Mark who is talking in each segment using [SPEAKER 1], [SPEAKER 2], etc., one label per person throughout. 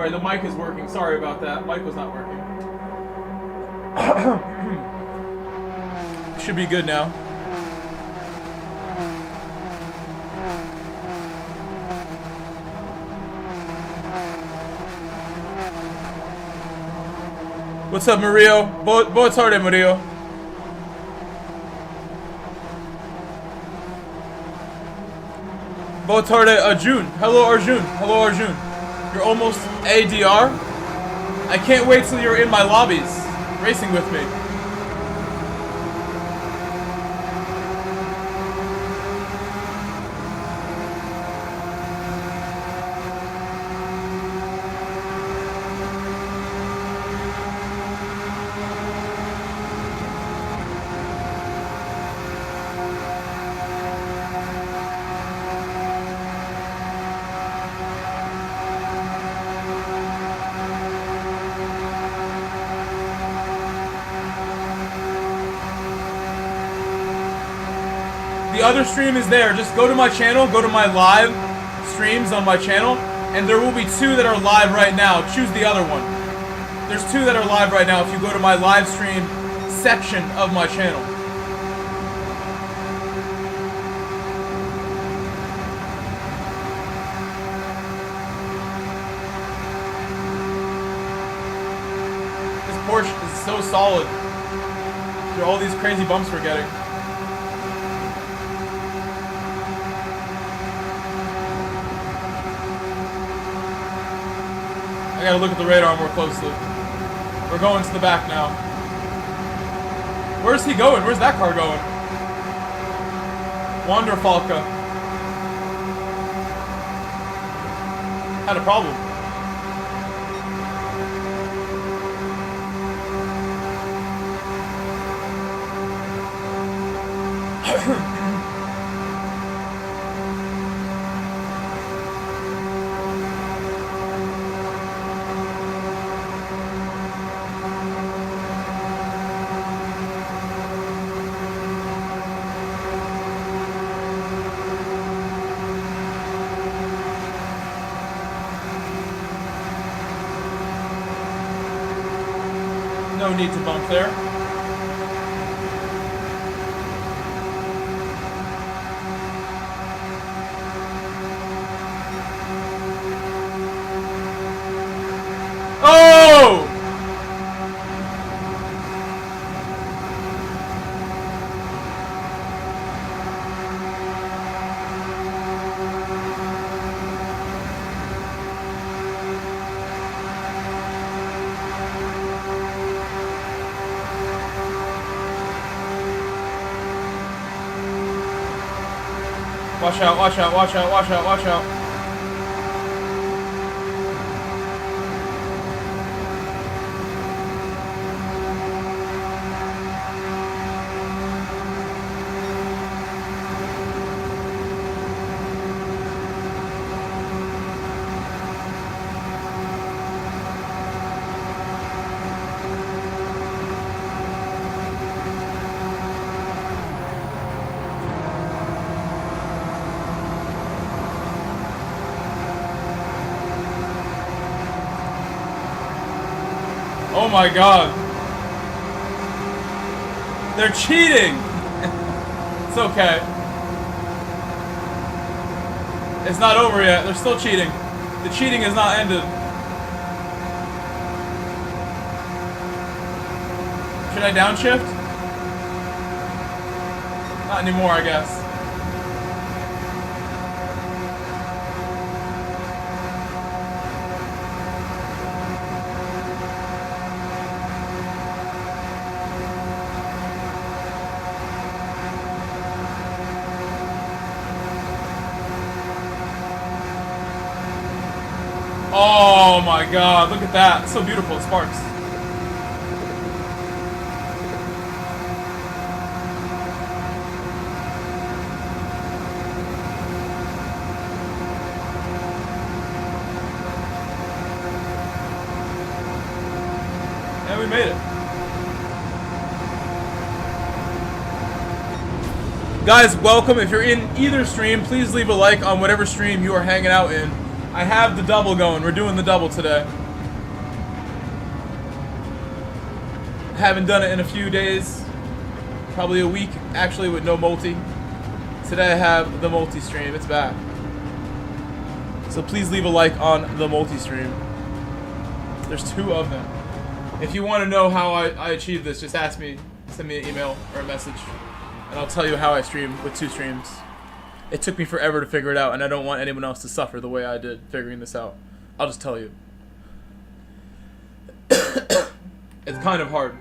[SPEAKER 1] Alright, the mic is working. Sorry about that. Mic was not working. Should be good now. What's up, Mario? Boa tarde, Mario. Boa tarde, Arjun. Hello, Arjun. Hello, Arjun. You're almost ADR? I can't wait till you're in my lobbies, racing with me. The other stream is there. Just go to my channel, go to my live streams on my channel, and there will be 2 that are live right now. Choose the other one. There's 2 that are live right now if you go to my live stream section of my channel. This Porsche is so solid through all these crazy bumps we're getting. I gotta look at the radar more closely. We're going to the back now. Where's he going? Where's that car going? Wanderfalca. Had a problem. No need to bump there. Oh! Watch out, watch out, watch out, watch out, watch out. Oh my god. They're cheating! It's okay. It's not over yet. They're still cheating. The cheating has not ended. Should I downshift? Not anymore, I guess. Oh my god, look at that. It's so beautiful, it sparks. And we made it. Guys, welcome. If you're in either stream, please leave a like on whatever stream you are hanging out in. I have the double going. We're doing the double today. I haven't done it in a few days. Probably a week, actually, with no multi. Today I have the multi-stream. It's back. So please leave a like on the multi-stream. There's 2 of them. If you want to know how I achieved this, just ask me. Send me an email or a message. And I'll tell you how I stream with 2 streams. It took me forever to figure it out, and I don't want anyone else to suffer the way I did figuring this out. I'll just tell you. It's kind of hard.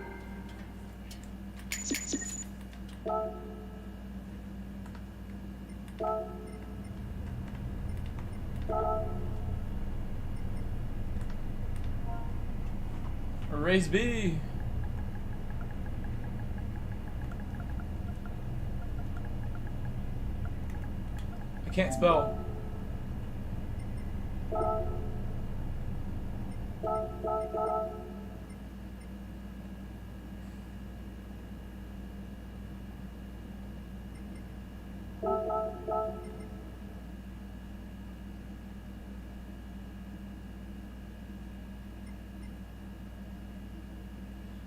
[SPEAKER 1] Race B. I can't spell.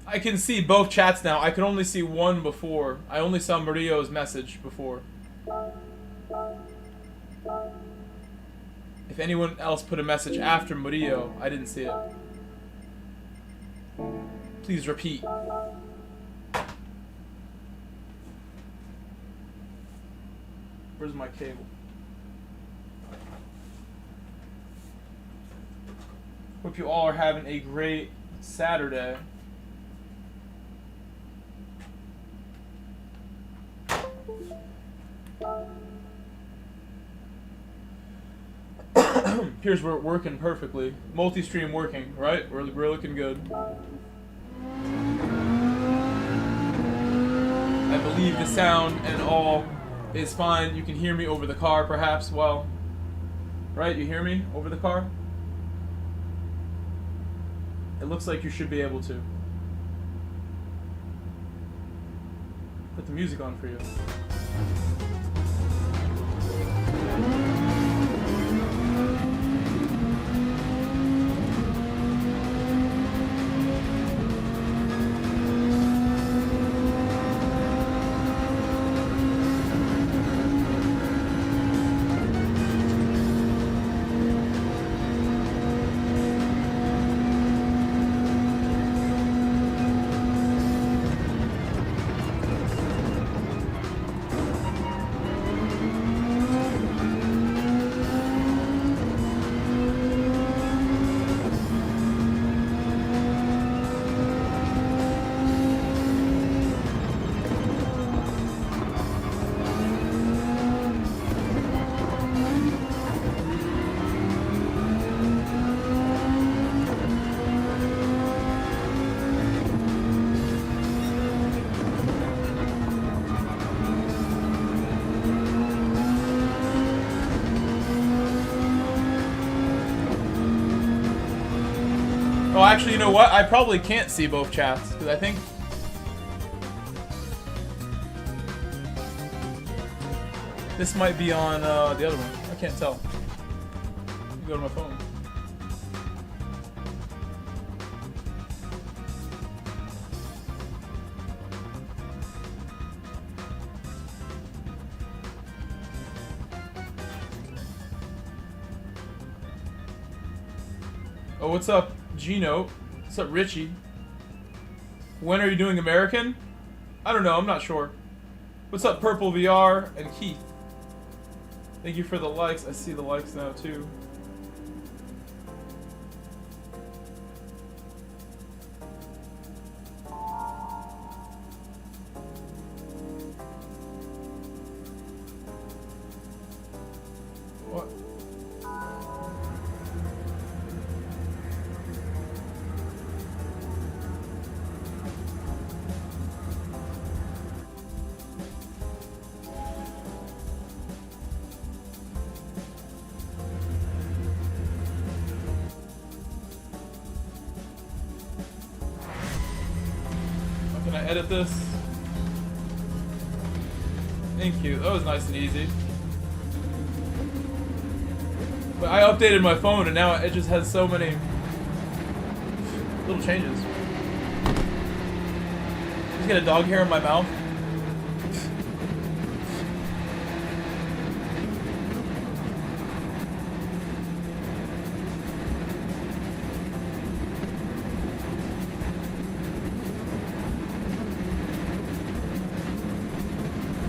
[SPEAKER 1] I can see both chats now. I could only see one before. I only saw Mario's message before. If anyone else put a message after Murillo, I didn't see it. Please repeat. Where's my cable? Hope you all are having a great Saturday. Here's where it's working perfectly. Multi-stream working, right? We're looking good. I believe the sound and all is fine. You can hear me over the car, perhaps. Well, right? You hear me over the car? It looks like you should be able to. Put the music on for you. Oh, actually, you know what? I probably can't see both chats, because I think... this might be on the other one. I can't tell. Let me go to my phone. Oh, what's up, Gino? What's up, Richie? When are you doing American? I don't know, I'm not sure. What's up, Purple VR and Keith? Thank you for the likes. I see the likes now, too. What? Can I edit this? Thank you. That was nice and easy. But I updated my phone and now it just has so many little changes. Just get a dog hair in my mouth.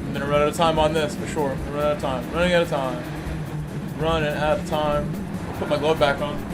[SPEAKER 1] I'm gonna run out of time on this for sure. I'm running out of time. Running out of time. Running out of time. I'll put my glove back on.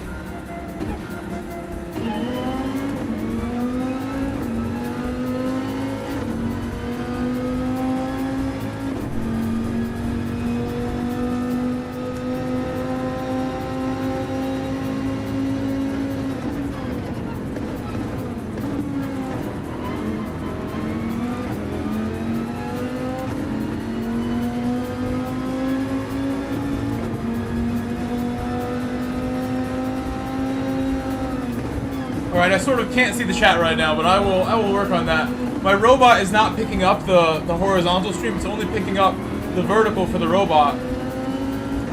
[SPEAKER 1] Alright, I sort of can't see the chat right now, but I will work on that. My robot is not picking up the horizontal stream, it's only picking up the vertical for the robot.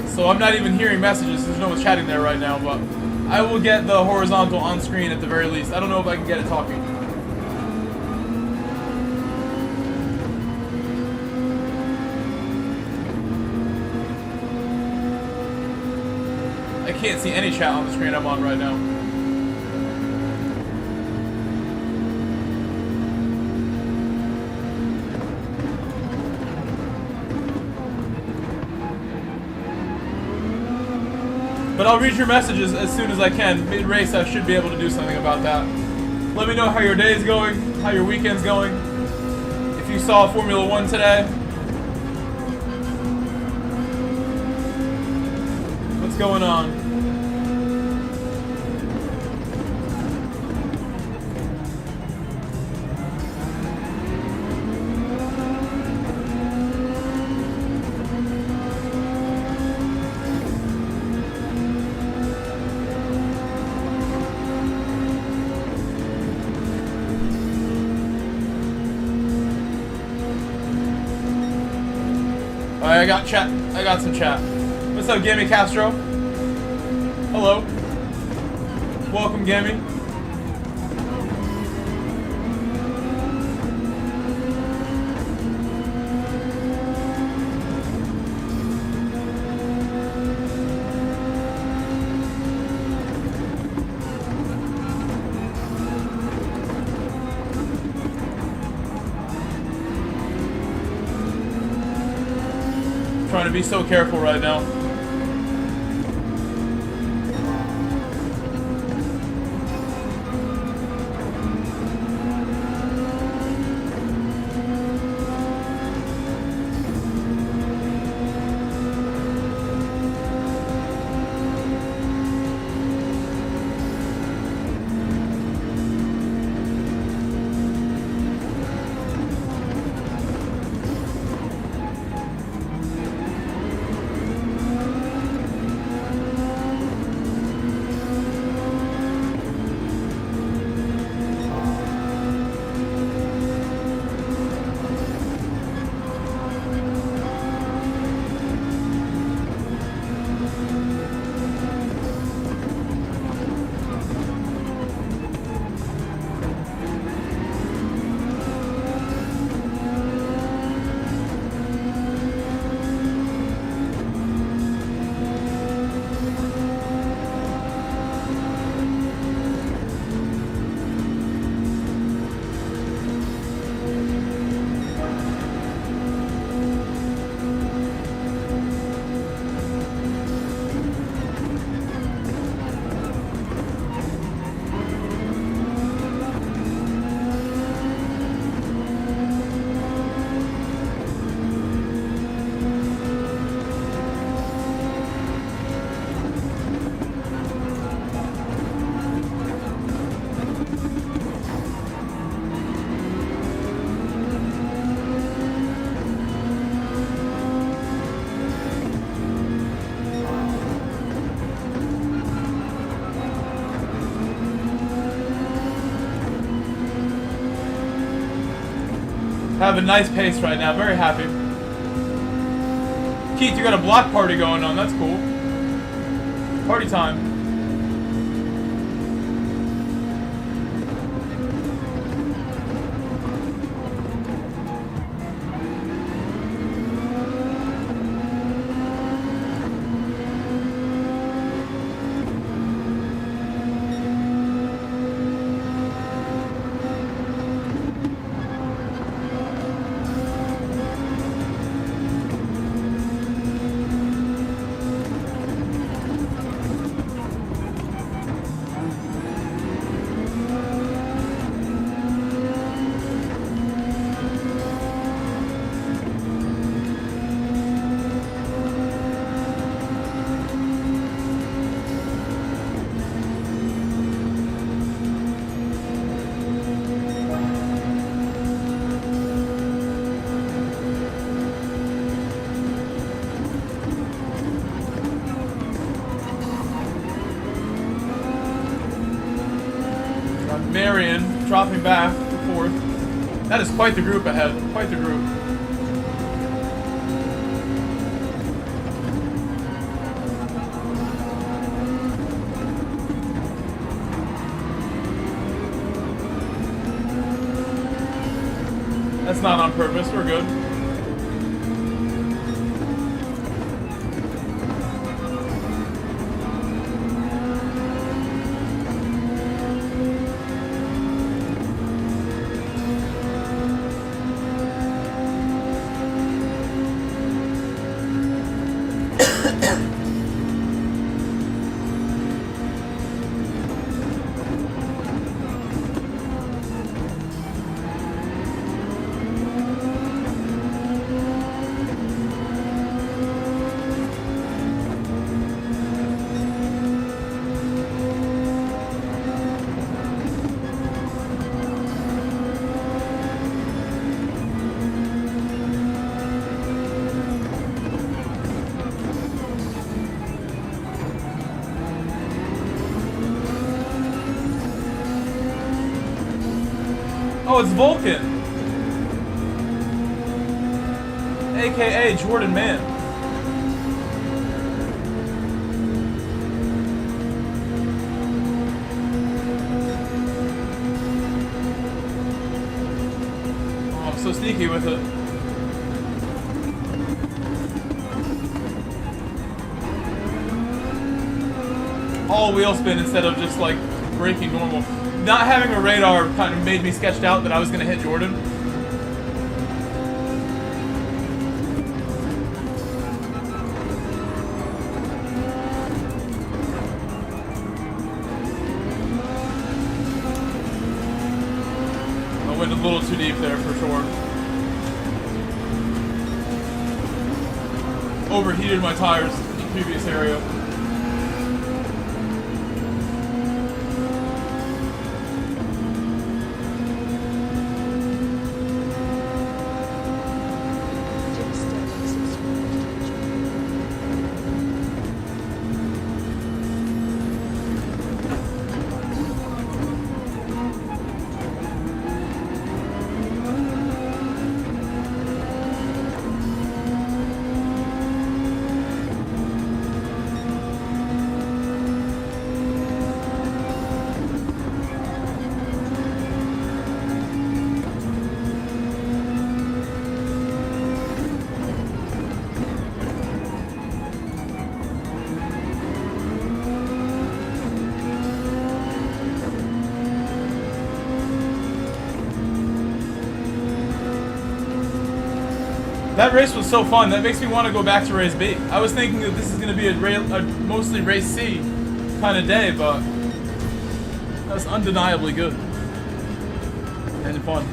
[SPEAKER 1] So I'm not even hearing messages, there's no one chatting there right now, but I will get the horizontal on screen at the very least. I don't know if I can get it talking. I can't see any chat on the screen I'm on right now. But I'll read your messages as soon as I can. Mid-race, I should be able to do something about that. Let me know how your day's going, how your weekend's going. If you saw Formula 1 today. What's going on? I got chat. I got some chat. What's up, Gammy Castro? Hello. Welcome, Gammy. Trying to be so careful right now. Have a nice pace right now. Very happy. Keith, you got a block party going on. That's cool. Party time. Marion dropping back to fourth. That is quite the group ahead. Quite the group. That's not on purpose. We're good. Oh, it's Vulcan, aka Jordan Man. Oh, I'm so sneaky with it. All wheel spin instead of just like braking normal. Not having a radar kind of made me sketched out that I was going to hit Jordan. I went a little too deep there for sure. Overheated my tires in the previous area. That race was so fun. That makes me want to go back to race B. I was thinking that this is going to be a mostly race C kind of day, but that was undeniably good and fun.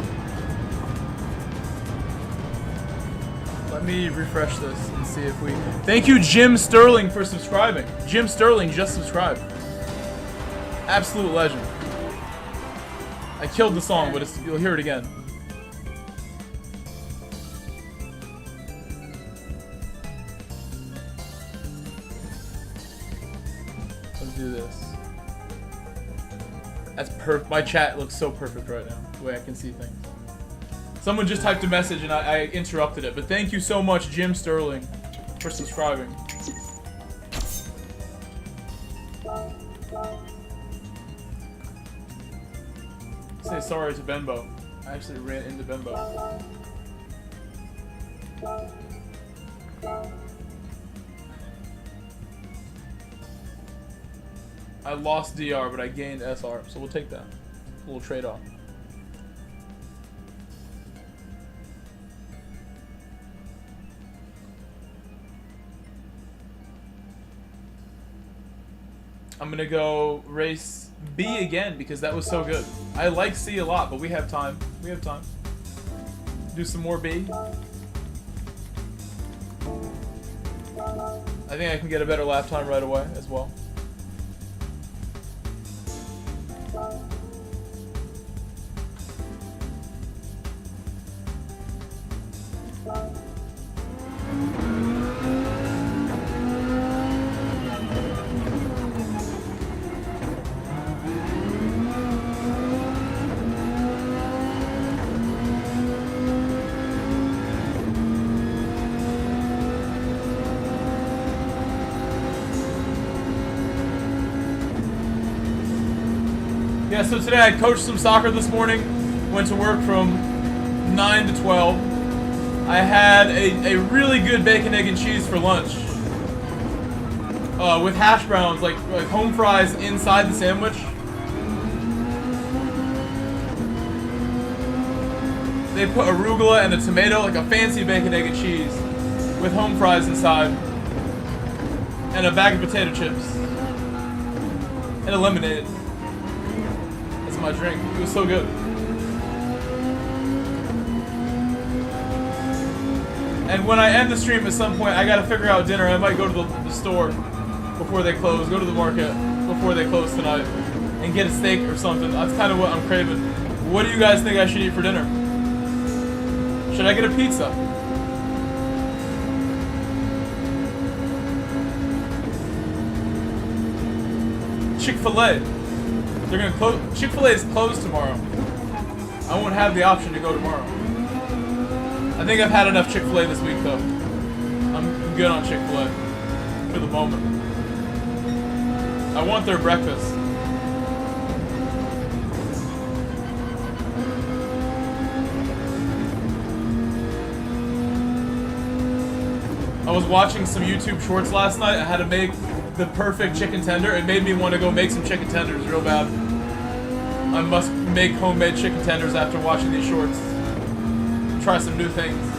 [SPEAKER 1] Let me refresh this and see if we... Thank you, Jim Sterling, for subscribing. Jim Sterling just subscribed. Absolute legend. I killed the song, but you'll hear it again. Do this. That's perfect. My chat looks so perfect right now, the way I can see things. Someone just typed a message and I interrupted it, but thank you so much, Jim Sterling, for subscribing. Say sorry to Benbow. I actually ran into Benbow. I lost DR, but I gained SR, so we'll take that. A little trade-off. I'm gonna go race B again because that was so good. I like C a lot, but we have time. We have time. Do some more B. I think I can get a better lap time right away as well. Yeah, so today I coached some soccer this morning, went to work from 9 to 12. I had a really good bacon, egg, and cheese for lunch. With hash browns, like home fries inside the sandwich. They put arugula and a tomato, like a fancy bacon, egg, and cheese, with home fries inside. And a bag of potato chips. And a lemonade. My drink. It was so good. And when I end the stream at some point, I gotta figure out dinner. I might go to the store before they close, go to the market before they close tonight, and get a steak or something. That's kind of what I'm craving. What do you guys think I should eat for dinner? Should I get a pizza? Chick-fil-A. They're gonna close. Chick-fil-A is closed tomorrow. I won't have the option to go tomorrow. I think I've had enough Chick-fil-A this week, though. I'm good on Chick-fil-A for the moment. I want their breakfast. I was watching some YouTube shorts last night on how to make the perfect chicken tender. It made me want to go make some chicken tenders real bad. I must make homemade chicken tenders after watching these shorts. Try some new things.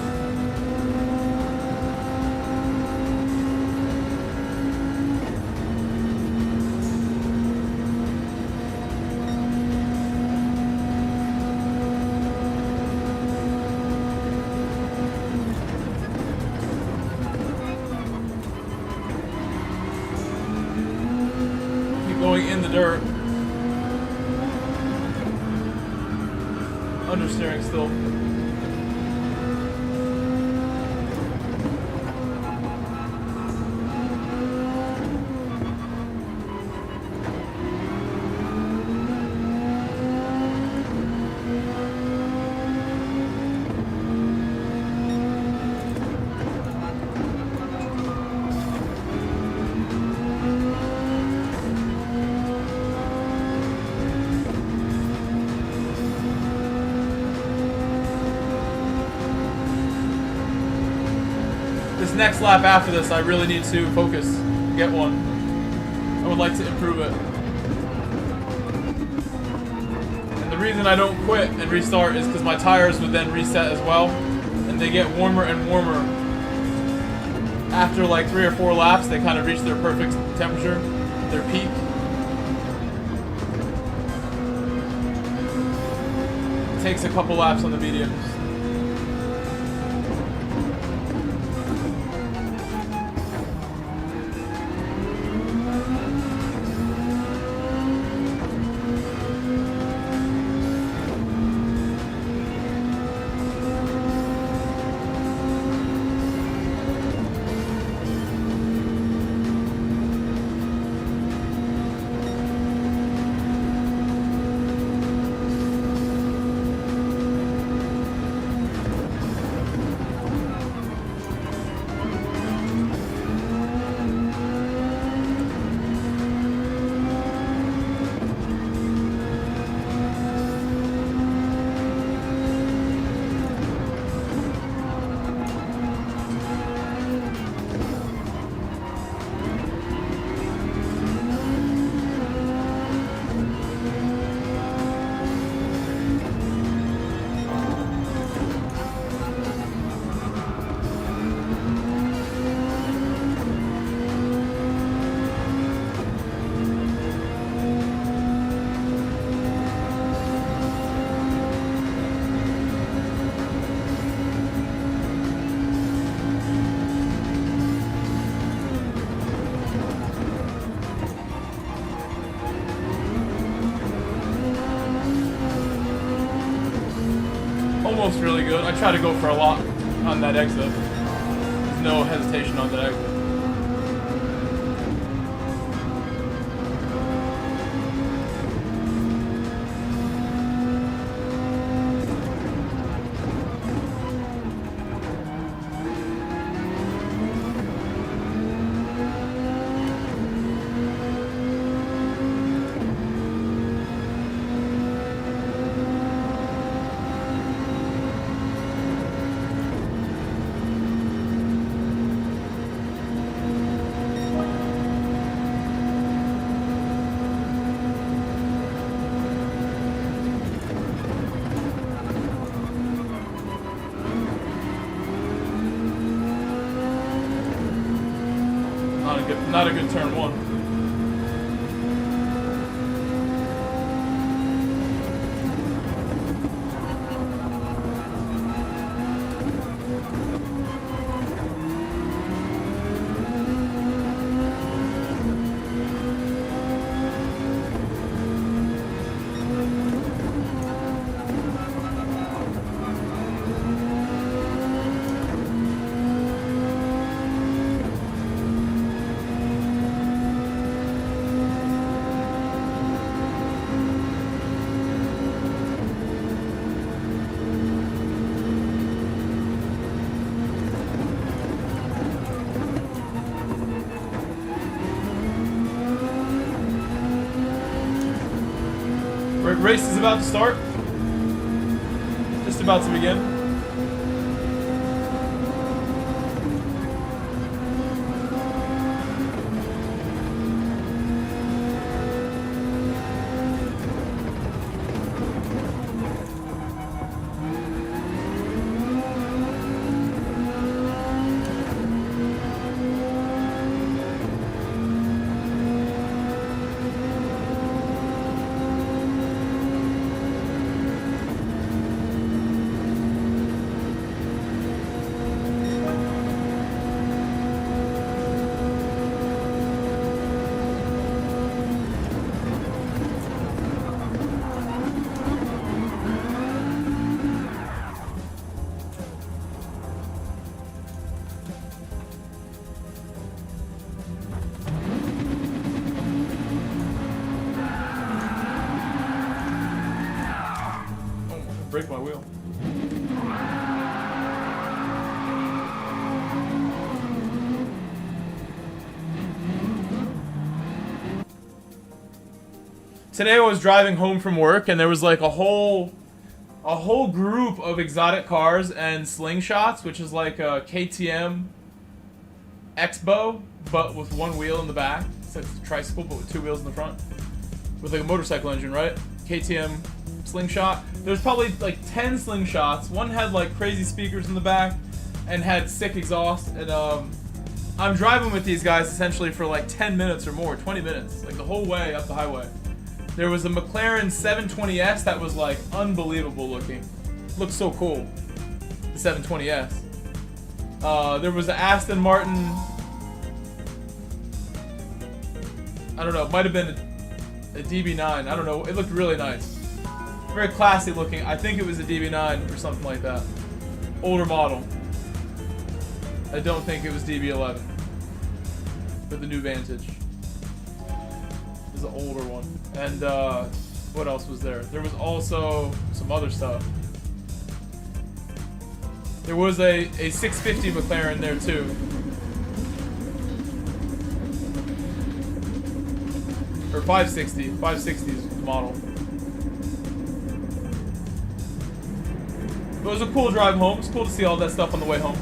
[SPEAKER 1] Keep going in the dirt. Understeering still. Next lap after this, I really need to focus, get one. I would like to improve it. And the reason I don't quit and restart is because my tires would then reset as well, and they get warmer and warmer. After like 3 or 4 laps, they kind of reach their perfect temperature, their peak. It takes a couple laps on the mediums. almost really good. I try to go for a lot on that exit. There's no hesitation on that exit. Not a good turn one. Race is about to start. Just about to begin. Break my wheel. Today I was driving home from work and there was like a whole group of exotic cars and slingshots, which is like a KTM Expo, but with one wheel in the back. It's like a tricycle, but with two wheels in the front. With like a motorcycle engine, right? KTM slingshot. There's probably like 10 slingshots. One had like crazy speakers in the back and had sick exhaust. And I'm driving with these guys essentially for like 10 minutes or more, 20 minutes, like the whole way up the highway. There was a McLaren 720S that was like unbelievable looking. Looked so cool. The 720S. There was an Aston Martin. I don't know. It might have been a DB9. I don't know. It looked really nice. Very classy looking. I think it was a DB9 or something like that. Older model. I don't think it was DB11. For the new Vantage. This is an older one. And what else was there? There was also some other stuff. There was a 650 McLaren there too. Or 560. 560 is the model. It was a cool drive home. It's cool to see all that stuff on the way home.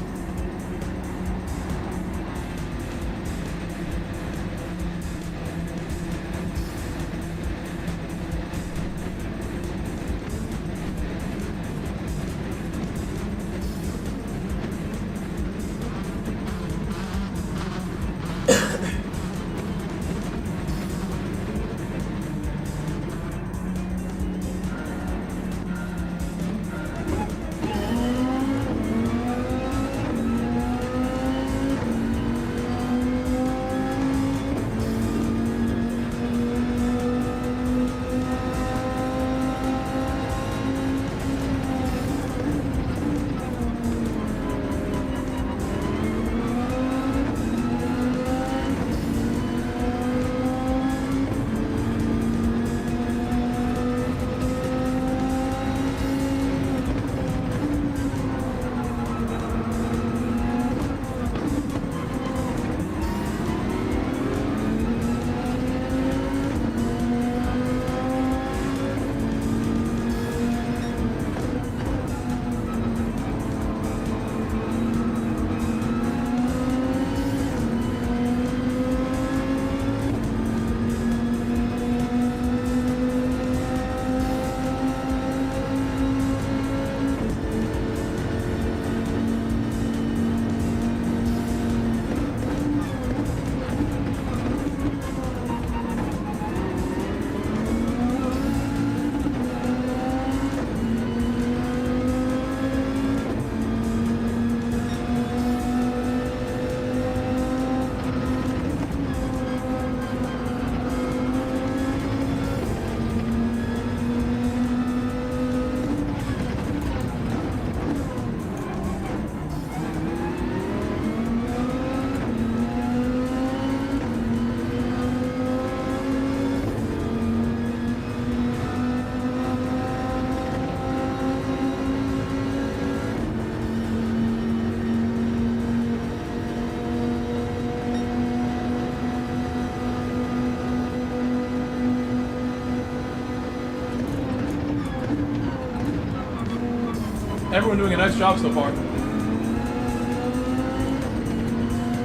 [SPEAKER 1] Everyone doing a nice job so far.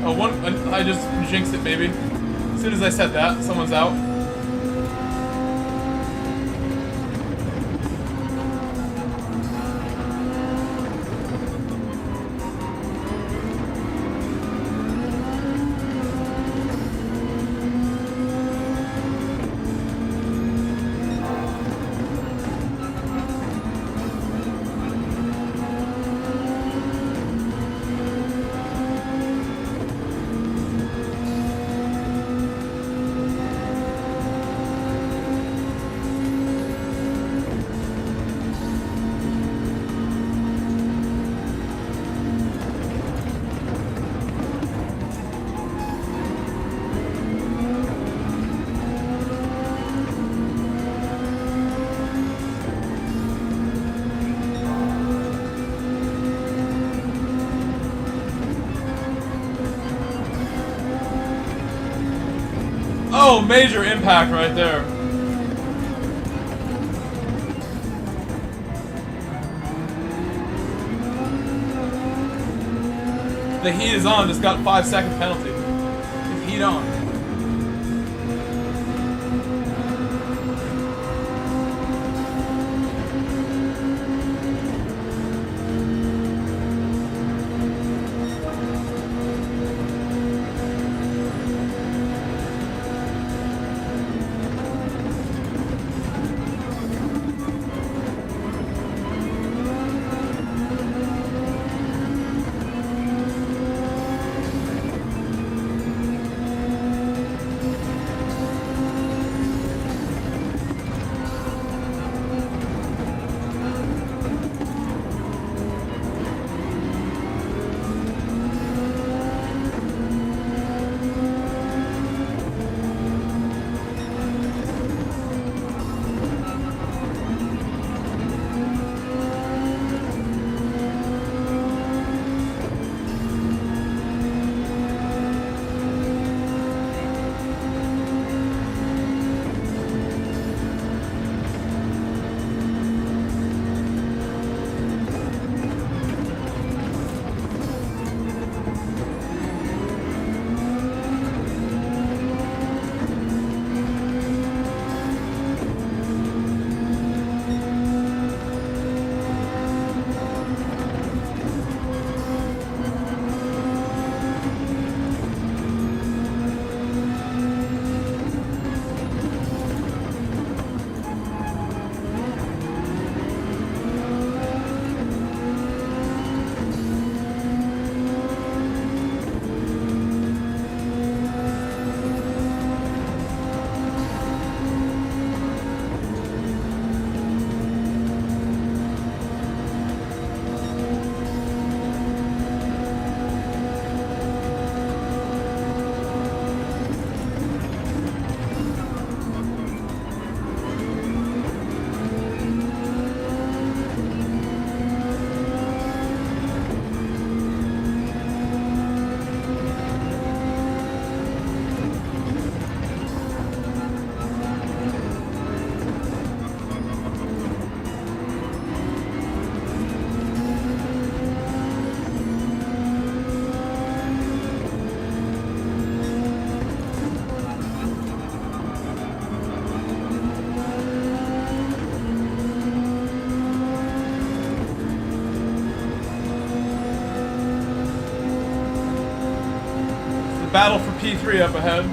[SPEAKER 1] Oh, I just jinxed it, maybe. As soon as I said that, someone's out. Oh, major impact right there. The heat is on, just got a 5-second penalty. It's heat on. Battle for P3 up ahead.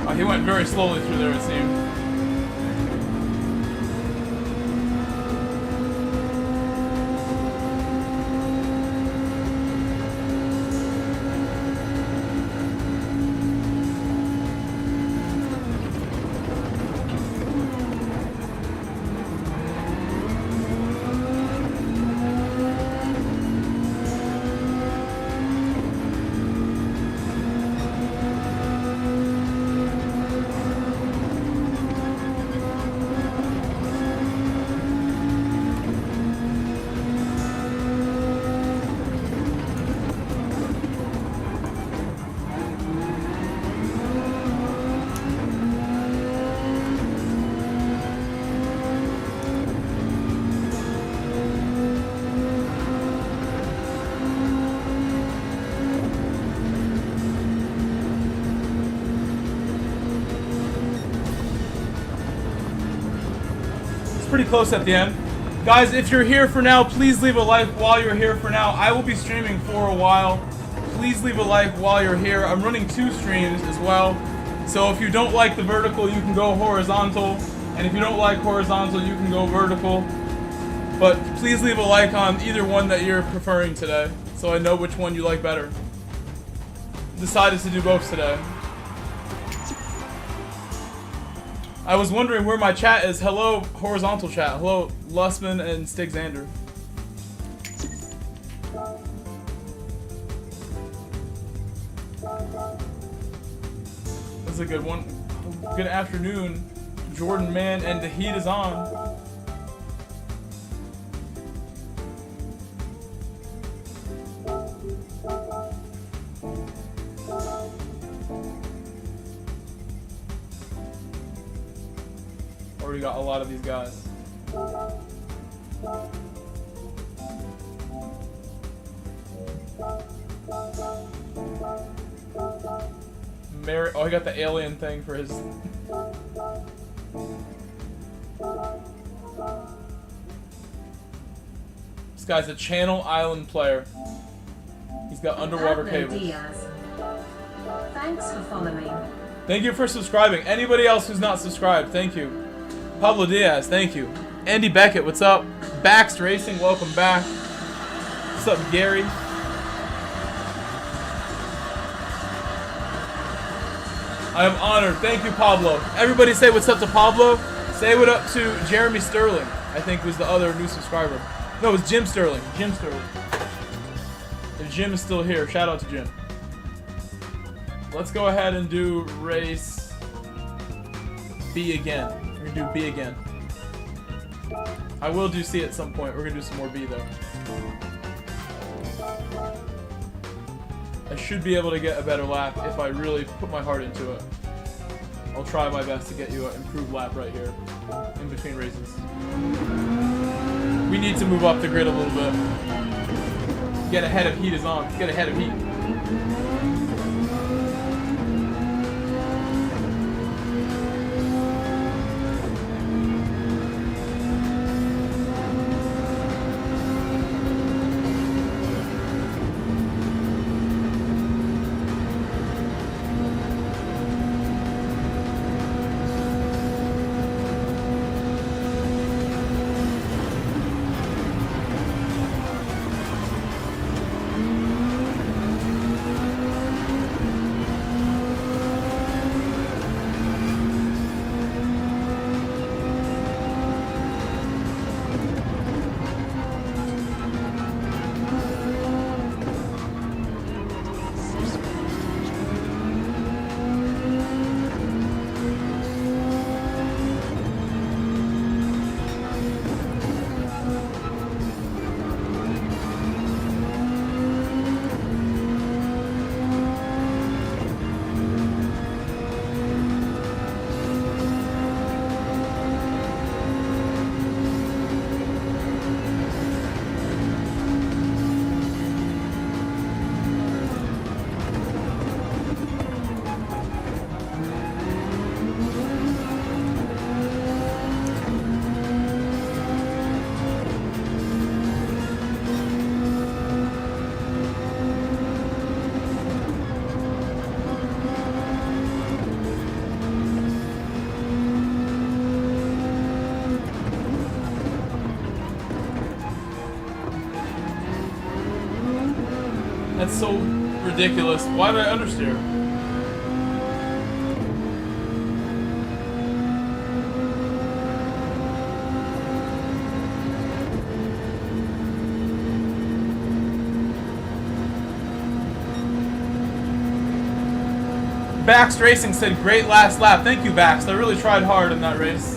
[SPEAKER 1] Oh, he went very slowly through there, it seemed. Pretty close at the end. Guys, if you're here for now, please leave a like while you're here for now. I will be streaming for a while. Please leave a like while you're here. I'm running 2 streams as well. So if you don't like the vertical, you can go horizontal. And if you don't like horizontal, you can go vertical. But please leave a like on either one that you're preferring today, so I know which one you like better. Decided to do both today. I was wondering where my chat is. Hello, horizontal chat. Hello, Lussman and Stigxander. That's a good one. Good afternoon, Jordan Man, and the heat is on. Already got a lot of these guys. Mary, oh, he got the alien thing for his. This guy's a Channel Island player. He's got underwater cables.
[SPEAKER 2] Thanks for following.
[SPEAKER 1] Thank you for subscribing. Anybody else who's not subscribed, thank you. Pablo Diaz, thank you. Andy Beckett, what's up? Baxt Racing, welcome back. What's up, Gary? I am honored. Thank you, Pablo. Everybody say what's up to Pablo. Say what up to Jeremy Sterling, I think was the other new subscriber. No, it was Jim Sterling. Jim Sterling. If Jim is still here, shout out to Jim. Let's go ahead and do race B again. We're gonna do B again. I will do C at some point. We're gonna do some more B though. I should be able to get a better lap if I really put my heart into it. I'll try my best to get you an improved lap right here in between races. We need to move up the grid a little bit. Get ahead of heat is on. Get ahead of heat. That's so ridiculous. Why did I understeer? Bax Racing said, great last lap. Thank you, Bax. I really tried hard in that race.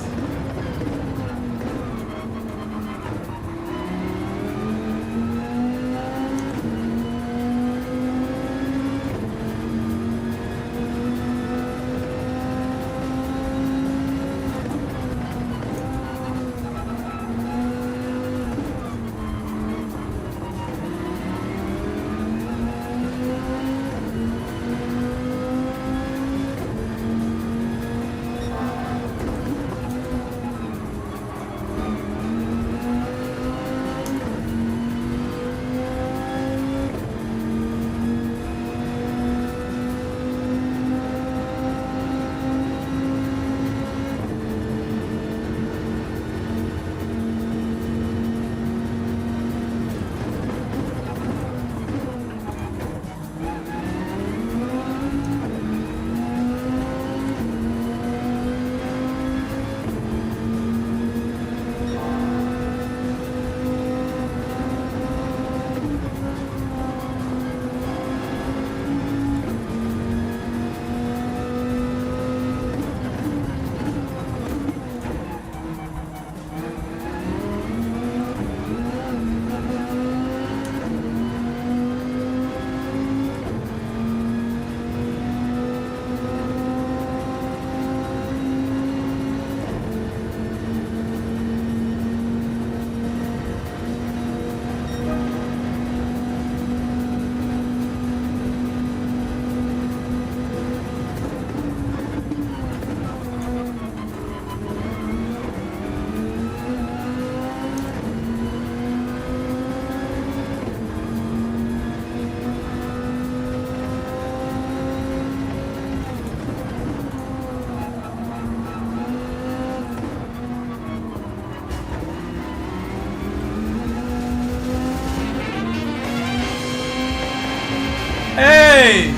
[SPEAKER 1] Hey!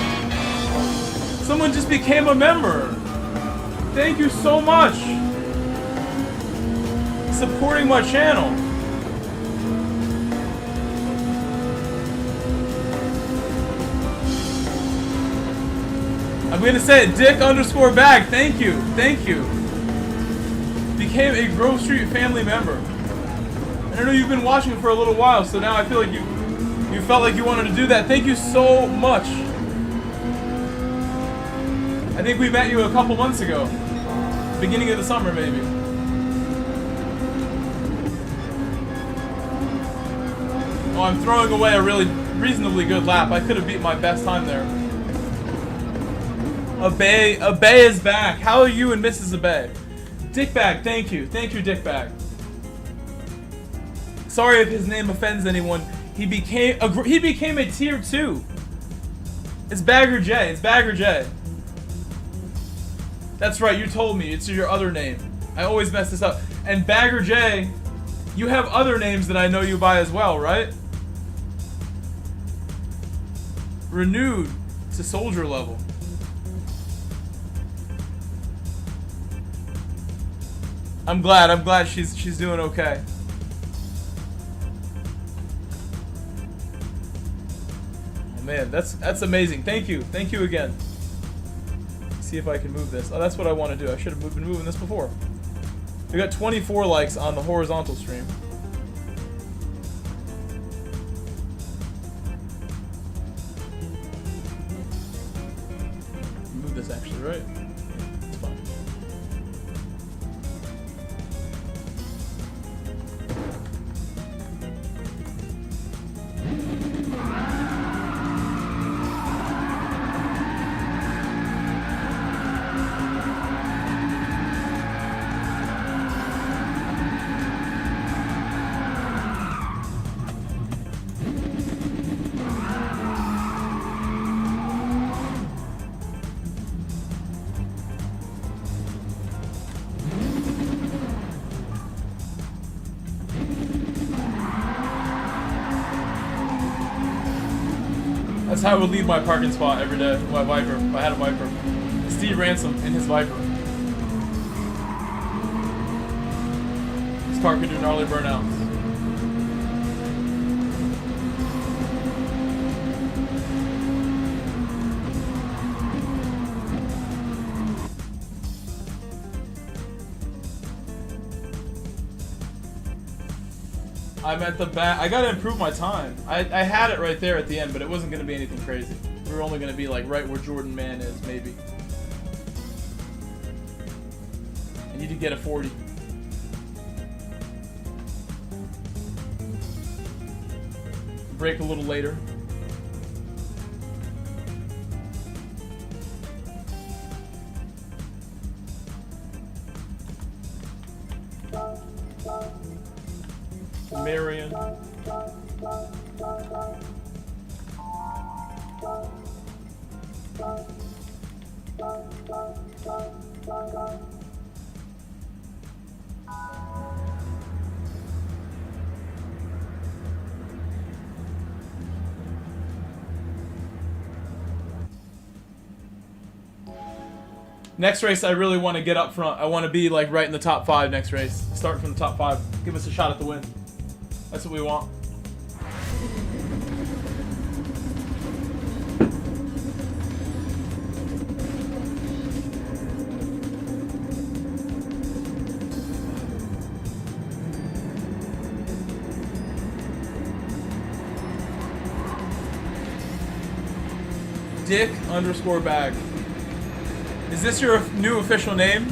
[SPEAKER 1] Someone just became a member. Thank you so much. Supporting my channel. I'm gonna say it, Dick_bag. Thank you. Thank you. Became a Grove Street family member. And I know you've been watching for a little while, so now I feel like you felt like you wanted to do that. Thank you so much. I think we met you a couple months ago. Beginning of the summer, maybe. Oh, I'm throwing away a really reasonably good lap. I could have beat my best time there. Abay is back. How are you and Mrs. Abay? Dickbag, thank you. Thank you, Dickbag. Sorry if his name offends anyone. He became a tier 2. It's Bagger J. It's Bagger J. That's right, you told me. It's your other name. I always mess this up. And Bagger J, you have other names that I know you by as well, right? Renewed to soldier level. I'm glad she's doing okay. Oh man, that's amazing. Thank you again. See if I can move this. Oh, that's what I want to do. I should have been moving this before. We got 24 likes on the horizontal stream. Move this actually, right? It's fine. how I would leave my parking spot every day. My Viper. If I had a Viper. Steve Ransom in his Viper. This car could do gnarly burnouts. I meant the back. I gotta improve my time. I had it right there at the end, but it wasn't gonna be anything crazy. We were only gonna be like right where Jordan Man is, maybe. I need to get a 40. Break a little later. Marion. Next race, I really want to get up front. I want to be like right in the top 5 next race. Start from the top 5. Give us a shot at the win. That's what we want. Dick_bag. Is this your new official name?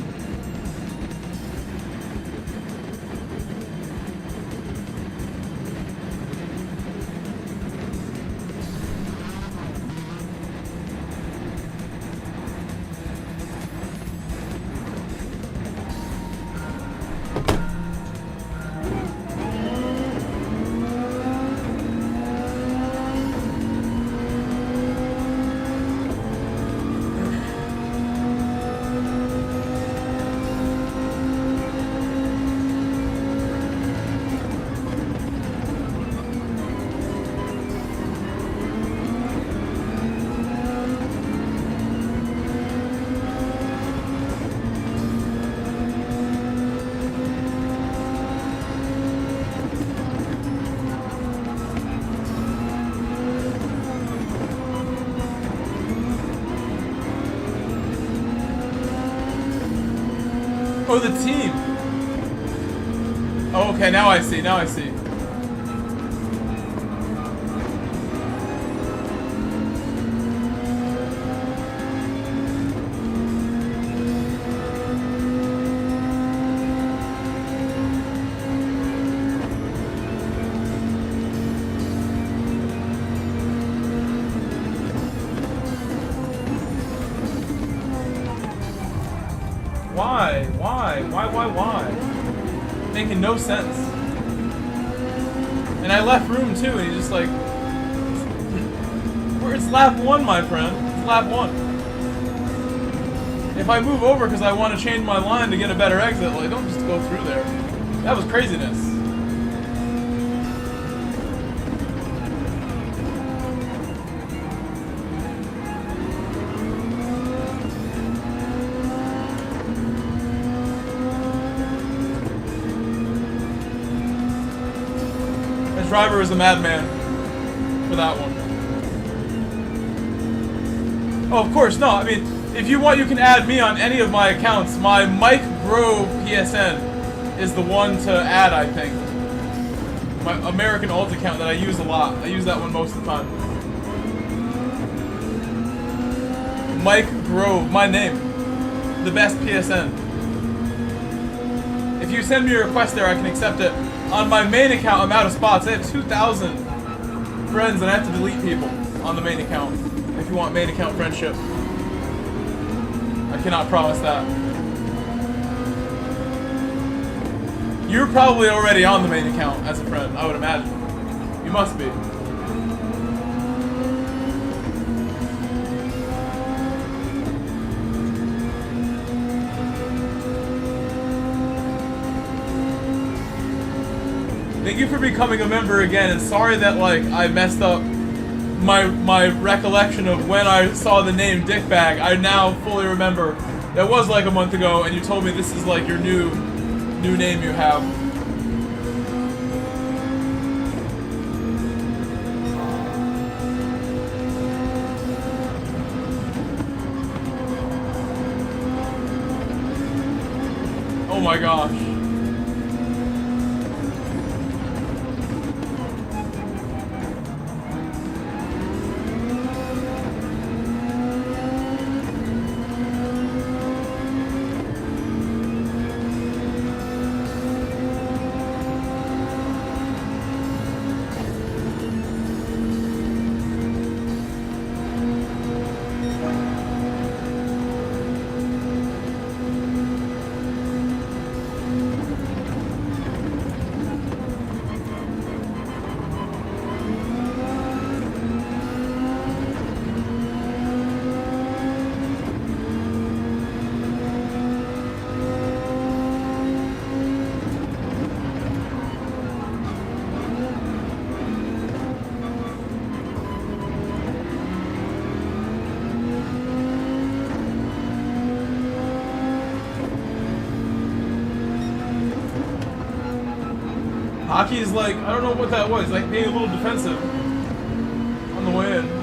[SPEAKER 1] Oh, the team. Oh, okay, now I see, now I see. Why? Making no sense. And I left room too, and he's just like, it's lap 1, my friend. It's lap 1. If I move over because I want to change my line to get a better exit, like, don't just go through there. That was craziness. Driver is a madman for that one. Oh, of course, no. I mean, if you want, you can add me on any of my accounts. My Mike Grove PSN is the one to add, I think. My American alt account that I use a lot. I use that one most of the time. Mike Grove, my name. The best PSN. If you send me a request there, I can accept it. On my main account, I'm out of spots. I have 2,000 friends, and I have to delete people on the main account. If you want main account friendship, I cannot promise that. You're probably already on the main account as a friend, I would imagine. You must be. Thank you for becoming a member again, and sorry that, like, I messed up my recollection of when I saw the name Dickbag. I now fully remember. That was like a month ago, and you told me this is like your new name you have. Oh my gosh. Hockey's like, I don't know what that was, like being a little defensive on the way in.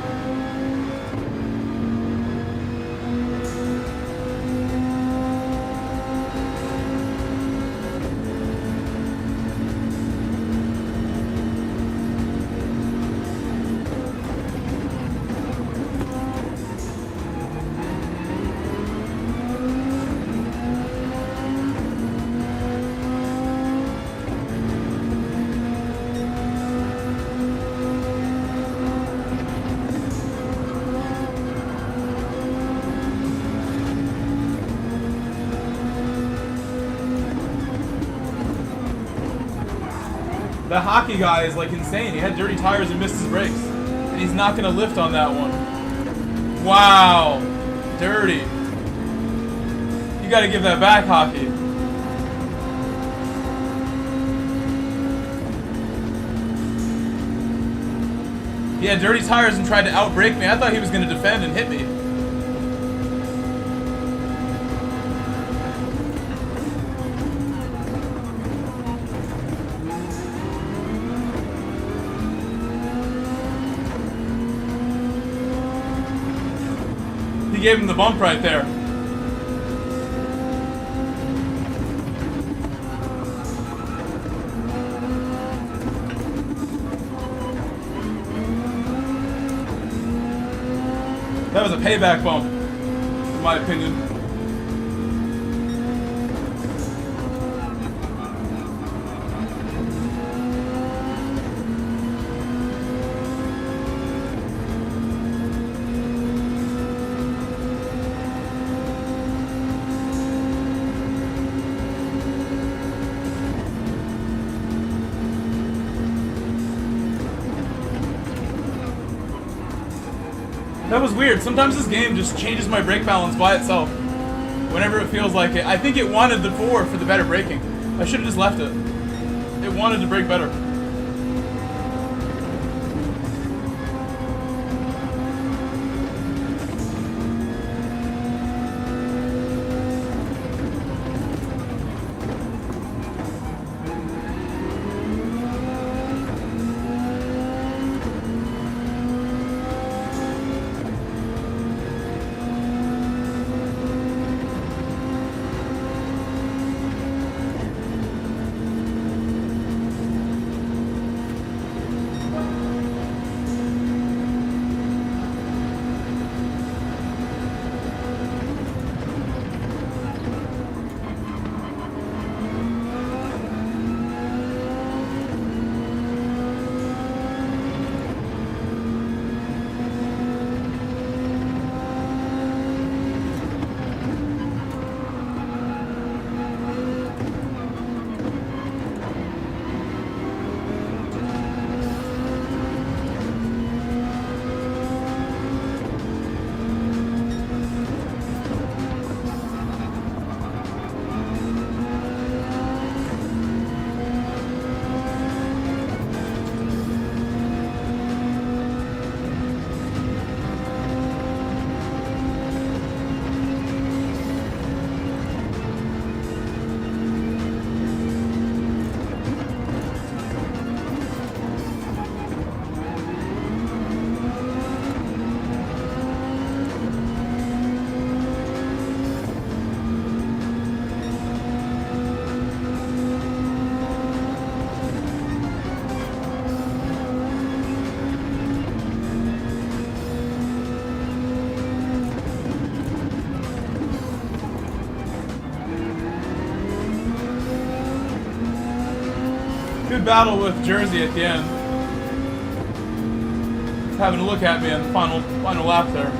[SPEAKER 1] The hockey guy is like insane. He had dirty tires and missed his brakes. And he's not gonna lift on that one. Wow. Dirty. You gotta give that back, hockey. He had dirty tires and tried to outbrake me. I thought he was gonna defend and hit me. He gave him the bump right there. That was a payback bump, in my opinion. That was weird. Sometimes this game just changes my brake balance by itself. Whenever it feels like it. I think it wanted the 4 for the better braking. I should have just left it. It wanted to brake better. good battle with Jersey at the end. He's having a look at me on the final lap there.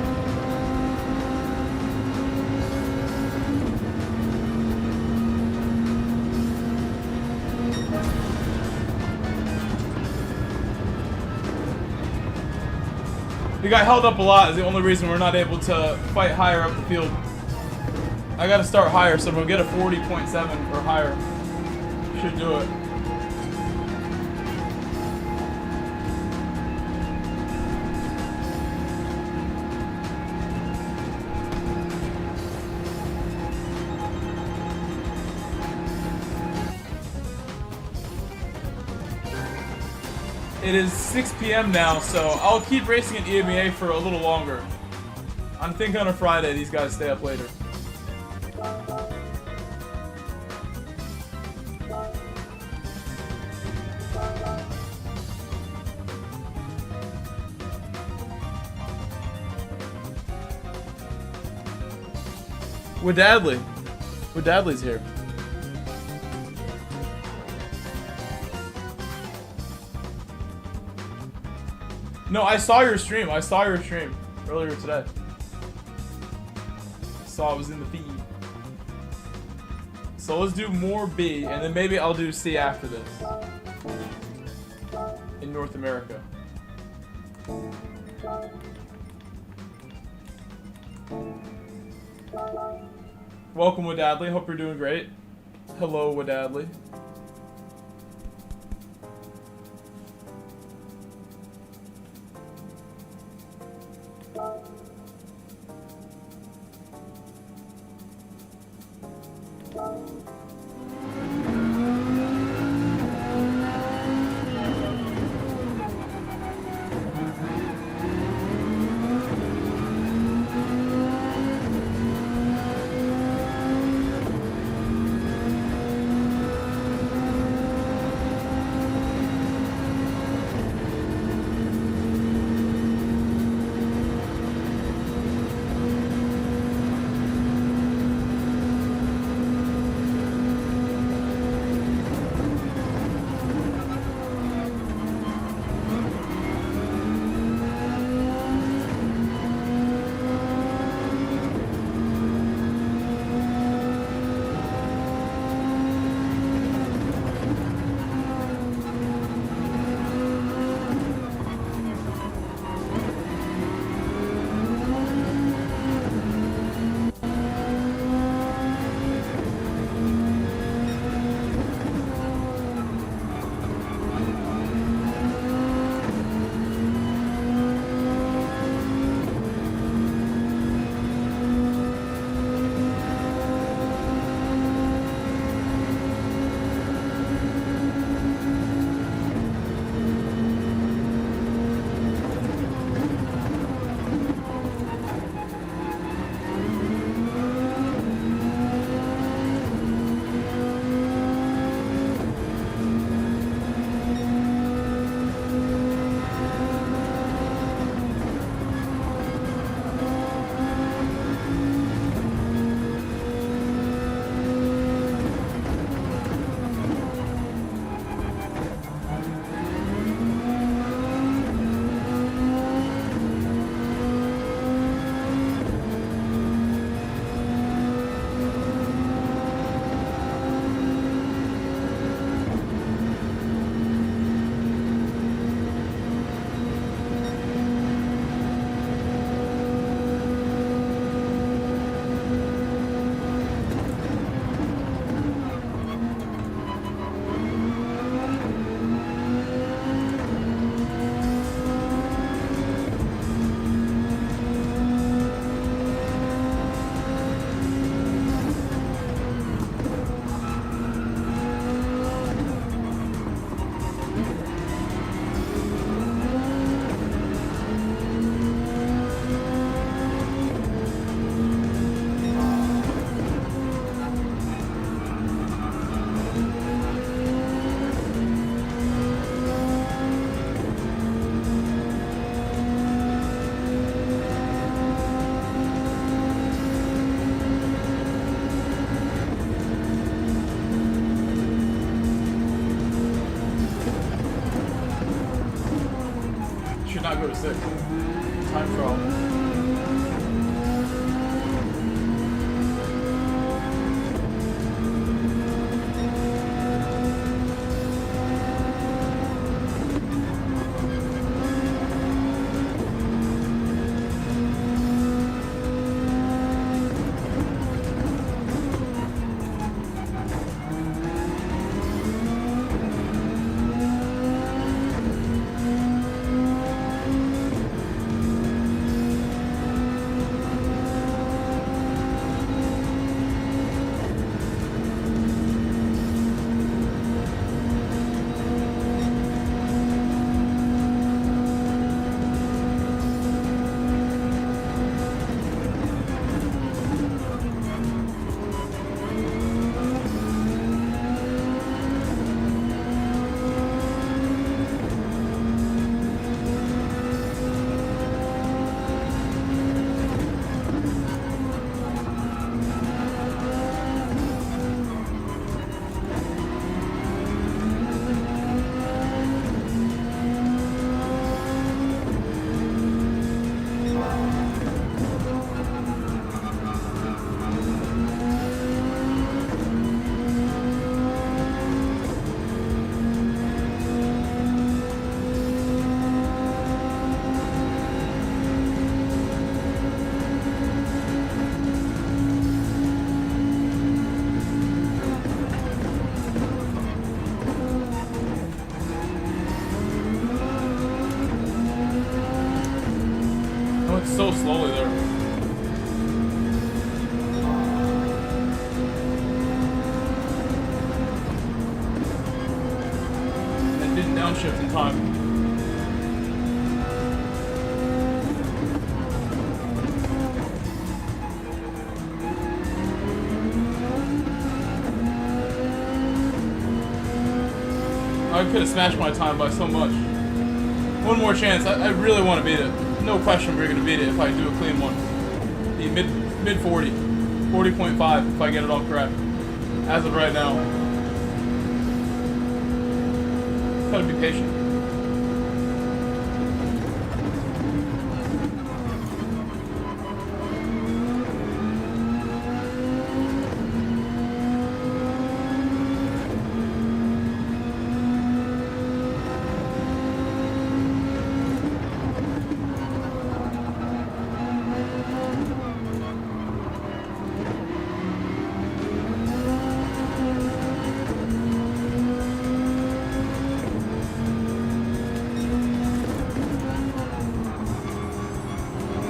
[SPEAKER 1] We got held up a lot is the only reason we're not able to fight higher up the field. I gotta start higher, so we'll get a 40.7 or higher. Should do it. It is 6 p.m. now, so I'll keep racing at EMEA for a little longer. I'm thinking on a Friday these guys stay up later. Wadadley. Wadadley's here. No, I saw your stream. I saw your stream earlier today. Saw it was in the feed. So let's do more B, and then maybe I'll do C after this. In North America. Welcome, Wadadley. Hope you're doing great. Hello, Wadadley. sick. Time trial. So slowly there. And didn't downshift in time. I could have smashed my time by so much. One more chance. I really want to beat it. No question we're gonna beat it if I do a clean one. The mid 40, 40.5 if I get it all correct. As of right now. Gotta be patient.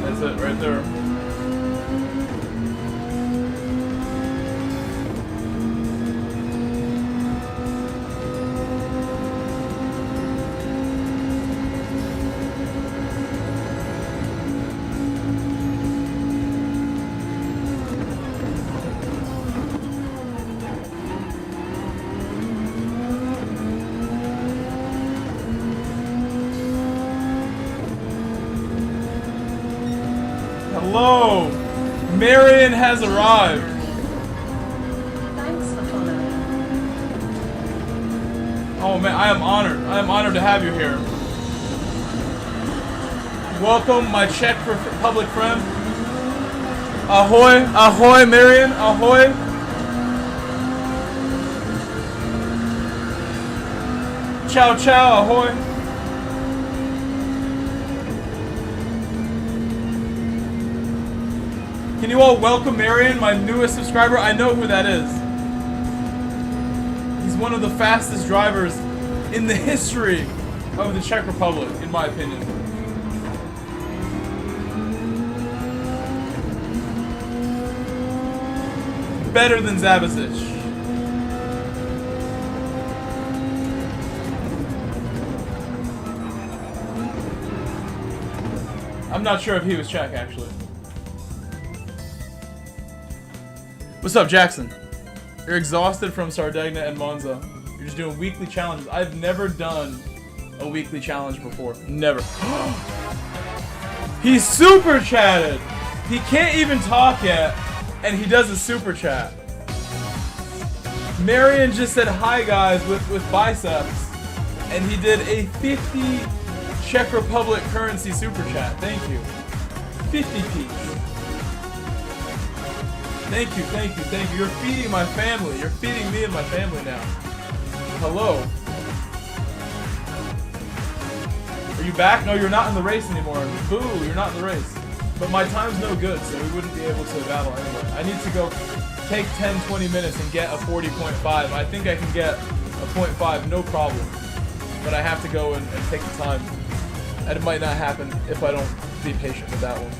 [SPEAKER 1] That's it right there. Hello! Marion has arrived.
[SPEAKER 2] Thanks for following.
[SPEAKER 1] Oh man, I am honored. I am honored to have you here. Welcome, my Czech Republic friend. Ahoy, ahoy, Marion, ahoy. Ciao, ciao, ahoy. Can you all welcome Marion, my newest subscriber? I know who that is. He's one of the fastest drivers in the history of the Czech Republic, in my opinion. Better than Zabasic. I'm not sure if he was Czech, actually. What's up, Jackson? You're exhausted from SARDEGNA and MONZA. You're just doing weekly challenges. I've never done a weekly challenge before. Never. He's super chatted! He can't even talk yet, and he does a super chat. Marion just said hi guys with biceps, and he did a 50 Czech Republic currency super chat. Thank you. 50p. Thank you, thank you, thank you. You're feeding my family. You're feeding me and my family now. Hello. Are you back? No, you're not in the race anymore. Boo, you're not in the race. But my time's no good, so we wouldn't be able to battle anyway. I need to go take 10, 20 minutes and get a 40.5. I think I can get a 0.5, no problem. But I have to go and take the time. And it might not happen if I don't be patient with that one.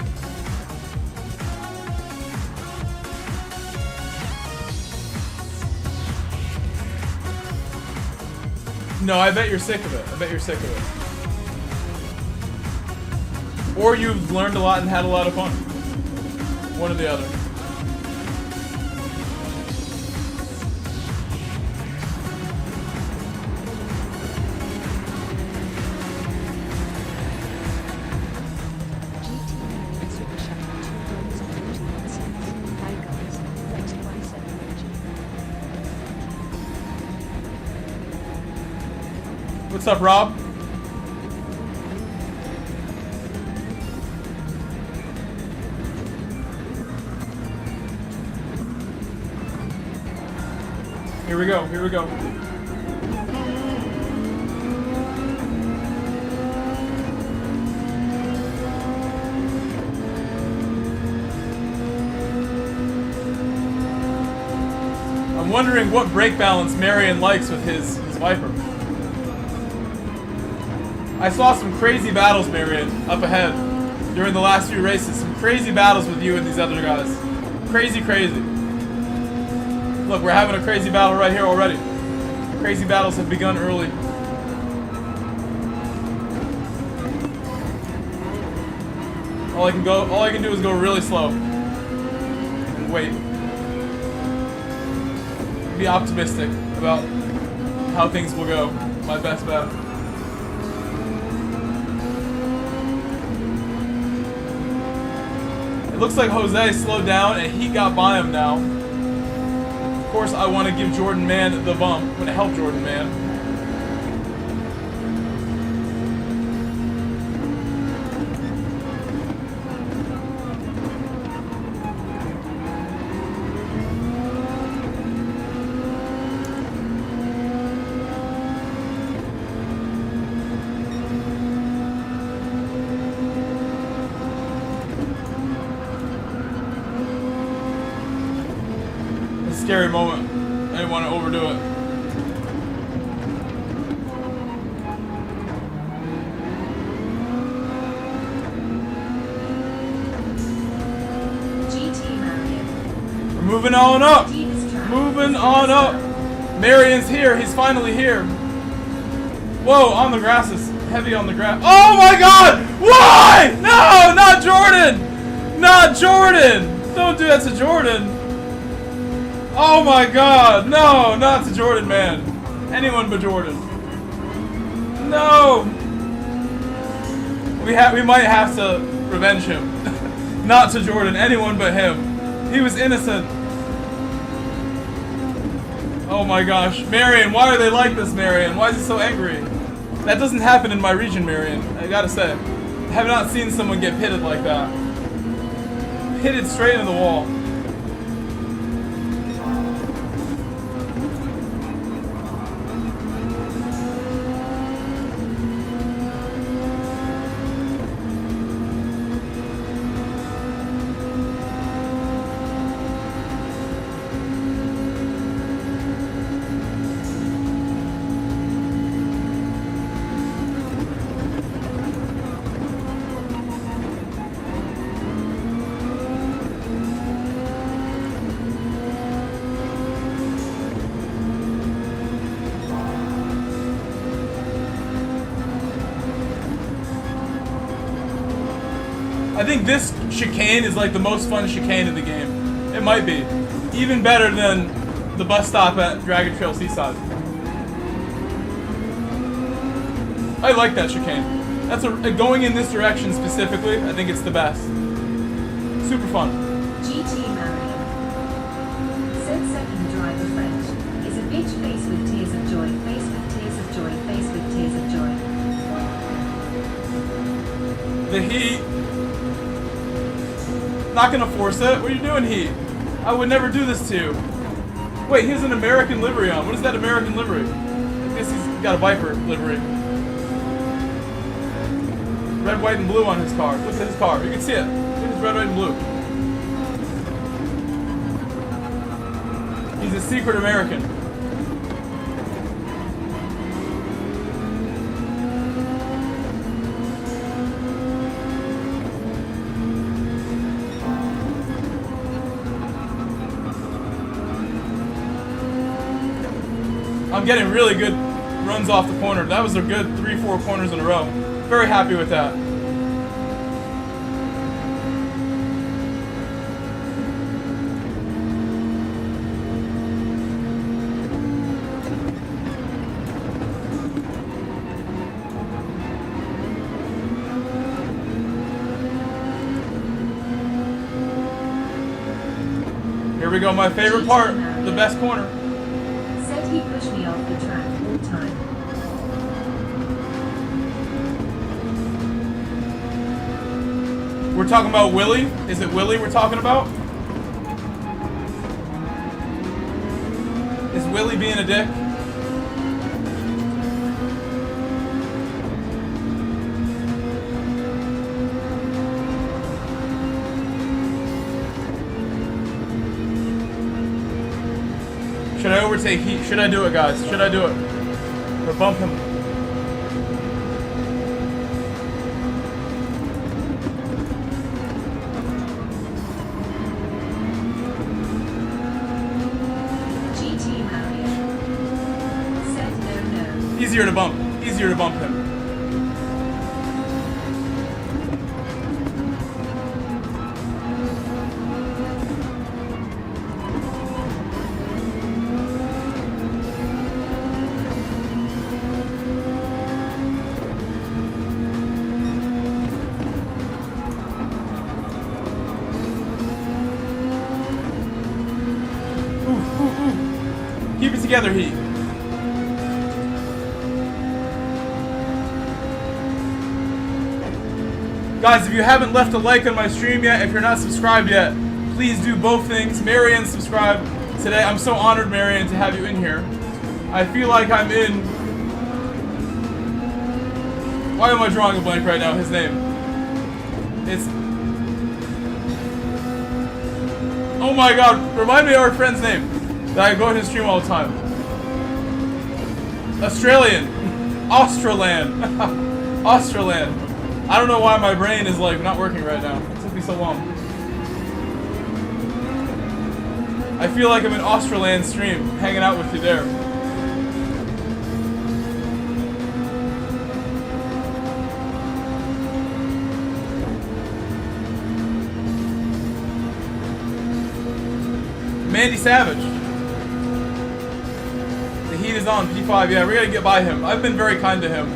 [SPEAKER 1] No, I bet you're sick of it. I bet you're sick of it. Or you've learned a lot and had a lot of fun. One or the other. What's up, Rob? Here we go, here we go. I'm wondering what brake balance Marion likes with his Viper. I saw some crazy battles, Marion, up ahead during the last few races. Some crazy battles with you and these other guys. Crazy, crazy. Look, we're having a crazy battle right here already. Crazy battles have begun early. All I can do is go really slow. And wait. Be optimistic about how things will go. My best bet. It looks like Jose slowed down and he got by him now. Of course, I want to give Jordan Man the bump. I'm going to help Jordan Man. Scary moment. I didn't want to overdo it.
[SPEAKER 2] GT Marion.
[SPEAKER 1] We're moving on up. Moving on up. Marion's here. He's finally here. Whoa, on the grass is heavy on the grass. Oh my God! Why? No, not Jordan. Not Jordan. Don't do that to Jordan. Oh my God! No, not to Jordan, man. Anyone but Jordan. No. We might have to revenge him. Not to Jordan. Anyone but him. He was innocent. Oh my gosh, Marion! Why are they like this, Marion? Why is he so angry? That doesn't happen in my region, Marion. I gotta say, I have not seen someone get pitted like that. Pitted straight into the wall. I think this chicane is like the most fun chicane in the game. It might be. Even better than the bus stop at Dragon Trail Seaside. I like that chicane. That's going in this direction specifically, I think it's the best. Super fun.
[SPEAKER 2] GT Marion. Said second driver French is a bitch face with tears of joy, face with tears of joy, face with tears of joy.
[SPEAKER 1] The Heat. Not gonna force it. What are you doing, Heat? I would never do this to you. Wait, he has an American livery on. What is that American livery? I guess he's got a Viper livery. Red, white, and blue on his car. Look at his car. You can see it. Look at his red, white, and blue. He's a secret American. I'm getting really good runs off the corner. That was a good 3-4 corners in a row. Very happy with that. Here we go, my favorite part, the best corner.
[SPEAKER 2] Said he pushed me off the track all time.
[SPEAKER 1] We're talking about Willie? Is it Willie we're talking about? Is Willie being a dick? Should I overtake Heat? Should I do it, guys? Should I do it? Or bump him?
[SPEAKER 2] GT Mario. Said no.
[SPEAKER 1] Easier to bump. Easier to bump him. Keep it together, Heat. Guys, if you haven't left a like on my stream yet, if you're not subscribed yet, please do both things. Marion, subscribe today. I'm so honored, Marion, to have you in here. I feel like I'm in... Why am I drawing a blank right now? His name. It's... Oh my god, remind me of our friend's name. That I go in his stream all the time. Australian. Australand. Australand. I don't know why my brain is like not working right now. It took me so long. I feel like I'm in Australand stream, hanging out with you there. Mandy Savage. The Heat is on P5. Yeah, we're gonna get by him. I've been very kind to him.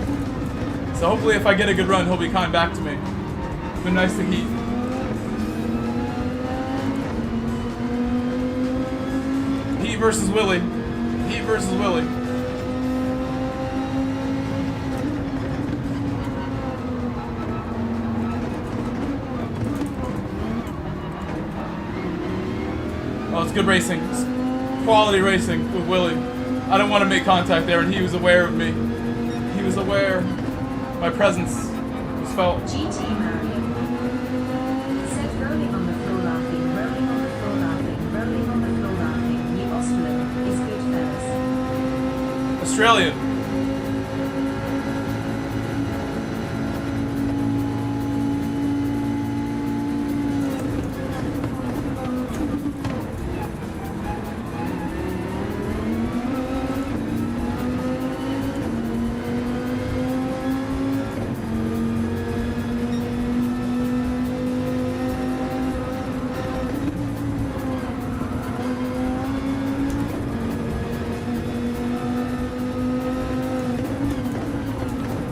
[SPEAKER 1] So hopefully if I get a good run, he'll be kind back to me. It's been nice to Heat. Heat versus Willie. Heat versus Willie. Oh, it's good racing. It's quality racing with Willie. I don't want to make contact there, and he was aware of me. He was aware. My presence was felt.
[SPEAKER 2] GT Mario. Said rolling on the floor laughing, rolling on the floor laughing, rolling on the floor laughing. New Australia is good fellas.
[SPEAKER 1] Australian.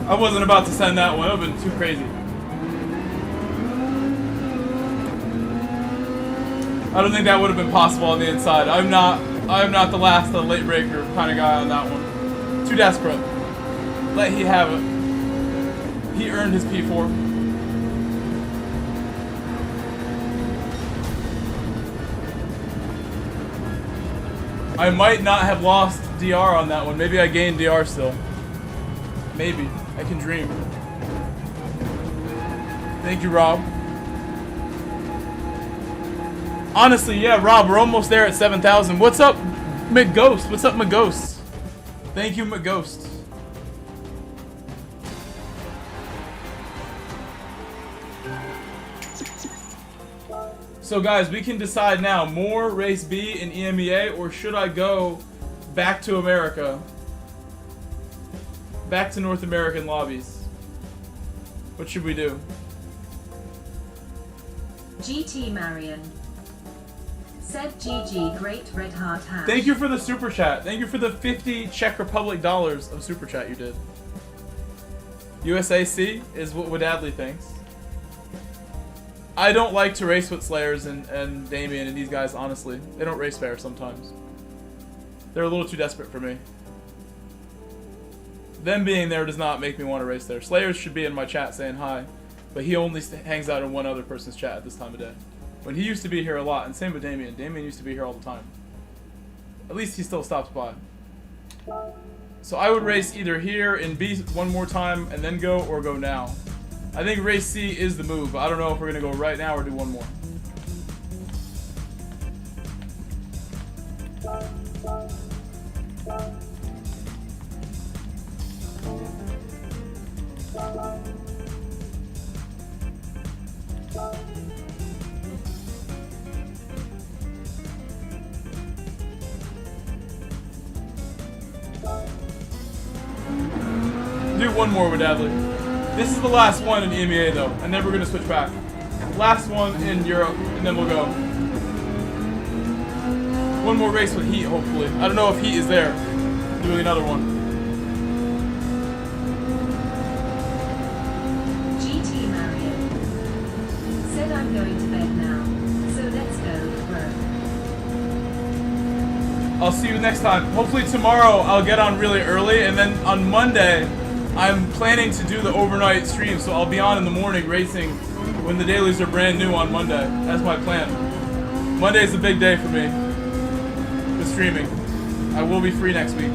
[SPEAKER 1] I wasn't about to send that one. That would have been too crazy. I don't think that would have been possible on the inside. I'm not the last late breaker kind of guy on that one. Too desperate. Let he have it. He earned his P4. I might not have lost DR on that one. Maybe I gained DR still. Maybe. I can dream. Thank you, Rob. Honestly, yeah, Rob, we're almost there at 7,000. What's up, McGhost? What's up, McGhost? Thank you, McGhost. So guys, we can decide now, more Race B in EMEA, or should I go back to America? Back to North American lobbies. What should we do?
[SPEAKER 2] GT Marion. Said GG great red heart hash.
[SPEAKER 1] Thank you for the super chat. Thank you for the 50 Czech Republic dollars of super chat you did. USAC is what Wadadley thinks. I don't like to race with Slayers and Damien and these guys, honestly. They don't race fair sometimes. They're a little too desperate for me. Them being there does not make me want to race there. Slayers should be in my chat saying hi, but he only hangs out in one other person's chat at this time of day. When he used to be here a lot, and same with Damien. Damien used to be here all the time. At least he still stops by. So I would race either here in B one more time and then go, or go now. I think race C is the move, but I don't know if we're going to go right now or do one more. Do one more with Adley. This is the last one in EMEA though, and then we're gonna switch back. Last one in Europe, and then we'll go. One more race with Heat, hopefully. I don't know if Heat is there. Doing another one.
[SPEAKER 2] GT Marion. Said I'm going to bed now, so let's go, bro.
[SPEAKER 1] I'll see you next time. Hopefully tomorrow I'll get on really early, and then on Monday I'm planning to do the overnight stream, so I'll be on in the morning racing when the dailies are brand new on Monday. That's my plan. Monday's a big day for me with streaming. I will be free next week.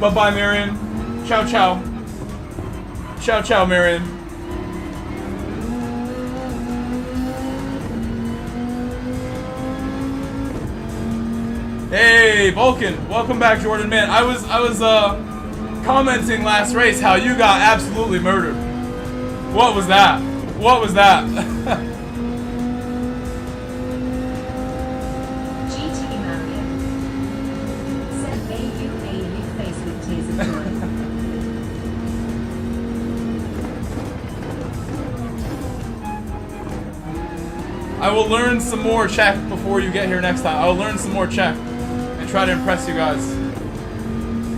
[SPEAKER 1] Bye-bye, Marion. Ciao, ciao. Ciao, ciao, Marion. Hey, Vulcan, welcome back, Jordan. Man, I was commenting last race how you got absolutely murdered. What was that? What was that?
[SPEAKER 2] GT Marion. Said AU face with tears of joy.
[SPEAKER 1] I will learn some more Czech before you get here next time. I will learn some more Czech and try to impress you guys.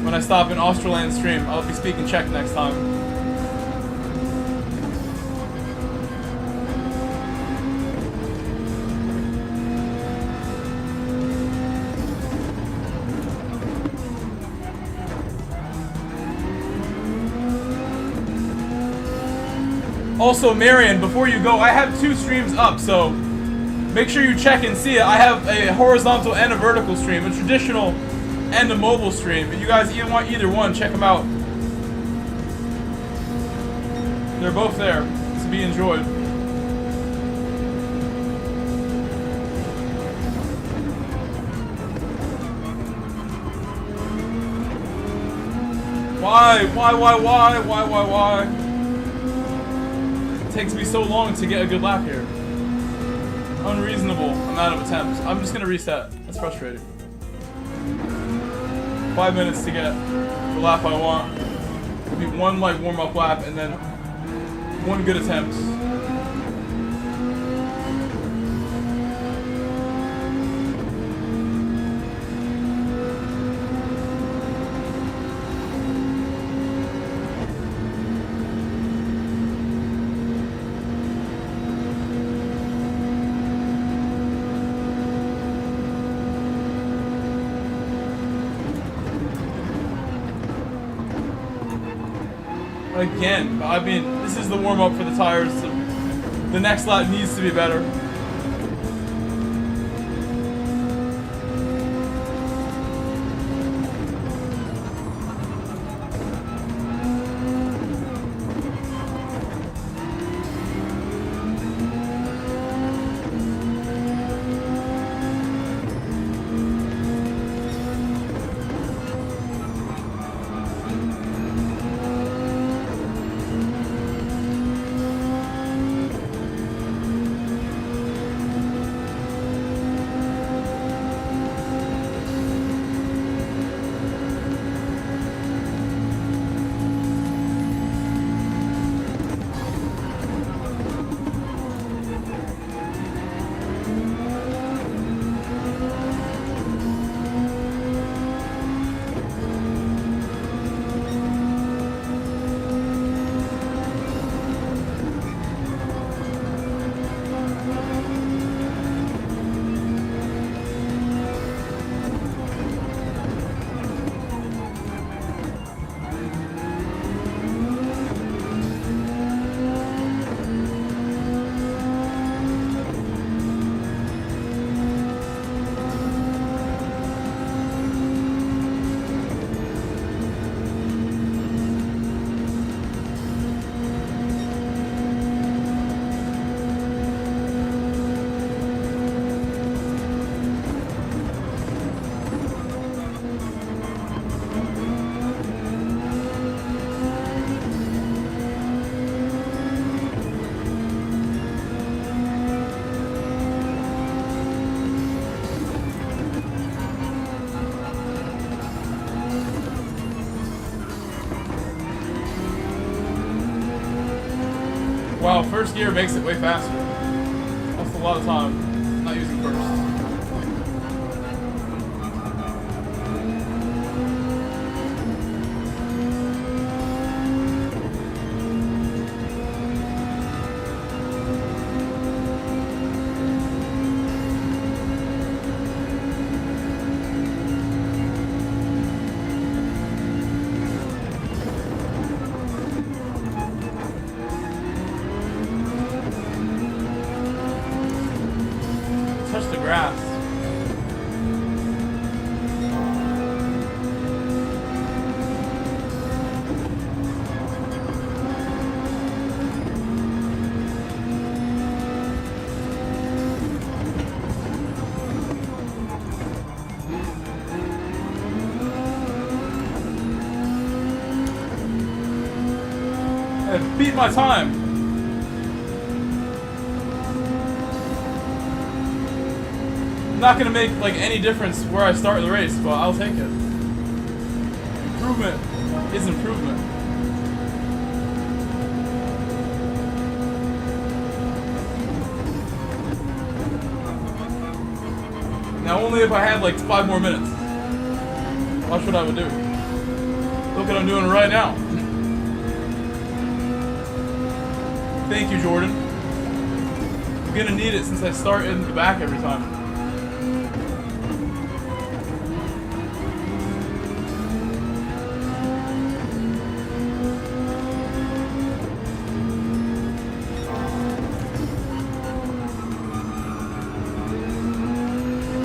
[SPEAKER 1] When I stop in Australand stream, I'll be speaking Czech next time. Also, Marion, before you go, I have 2 streams up, so make sure you check and see it. I have a horizontal and a vertical stream, a traditional and a mobile stream. If you guys want either one, check them out. They're both there to be enjoyed. Why? It takes me so long to get a good lap here. Unreasonable amount of attempts. I'm just gonna reset. That's frustrating. 5 minutes to get the lap I want. It'll be one like warm-up lap and then one good attempt. Again, I mean, this is the warm-up for the tires. So the next lap needs to be better. First gear makes it way faster. That's a lot of time not using first. Touch the grass. I beat my time. Not gonna make like any difference where I start the race, but I'll take it. Improvement is improvement. Now only if I had like 5 more minutes. Watch what I would do. Look what I'm doing right now. Thank you, Jordan. I'm gonna need it since I start in the back every time.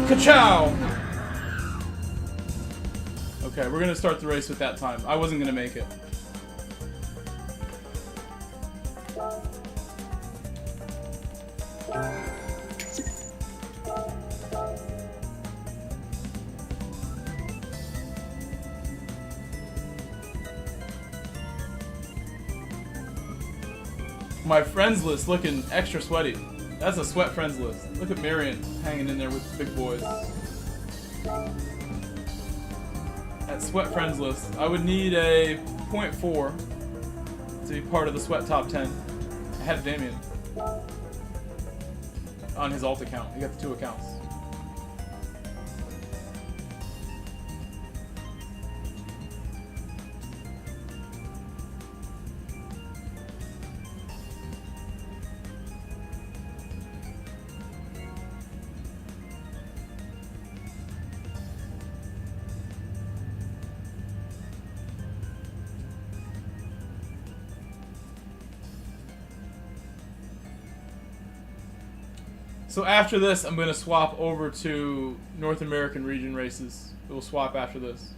[SPEAKER 1] Ka-chow! Okay, we're gonna start the race with that time. I wasn't gonna make it. My friends list looking extra sweaty. That's a sweat friends list. Look at Marion hanging in there with the big boys. That sweat friends list. I would need a 0.4 to be part of the sweat top 10. I had Damien on his alt account. He got the 2 accounts. So after this, I'm going to swap over to North American region races. We'll swap after this.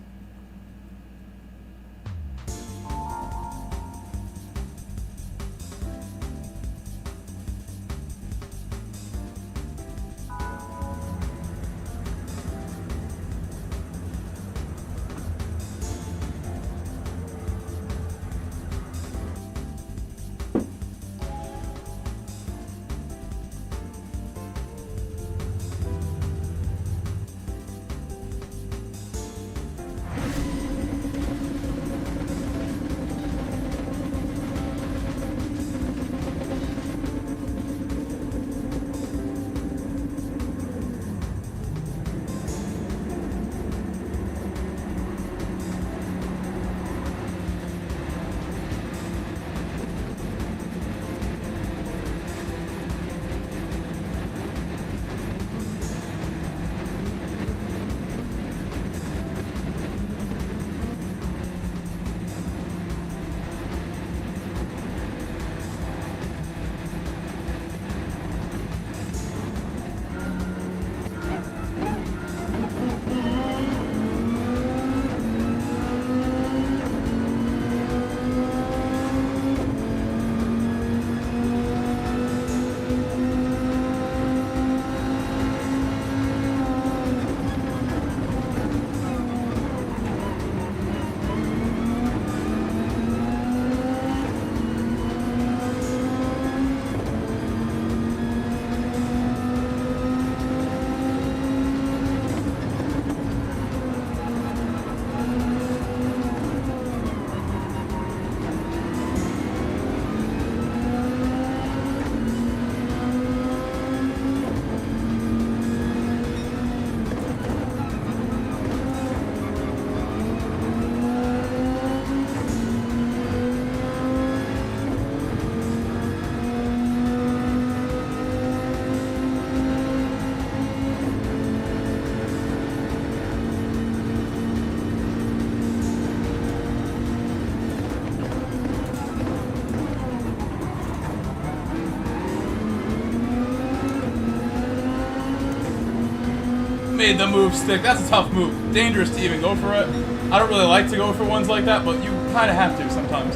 [SPEAKER 1] Made the move stick. That's a tough move. Dangerous to even go for it. I don't really like to go for ones like that, but you kind of have to sometimes.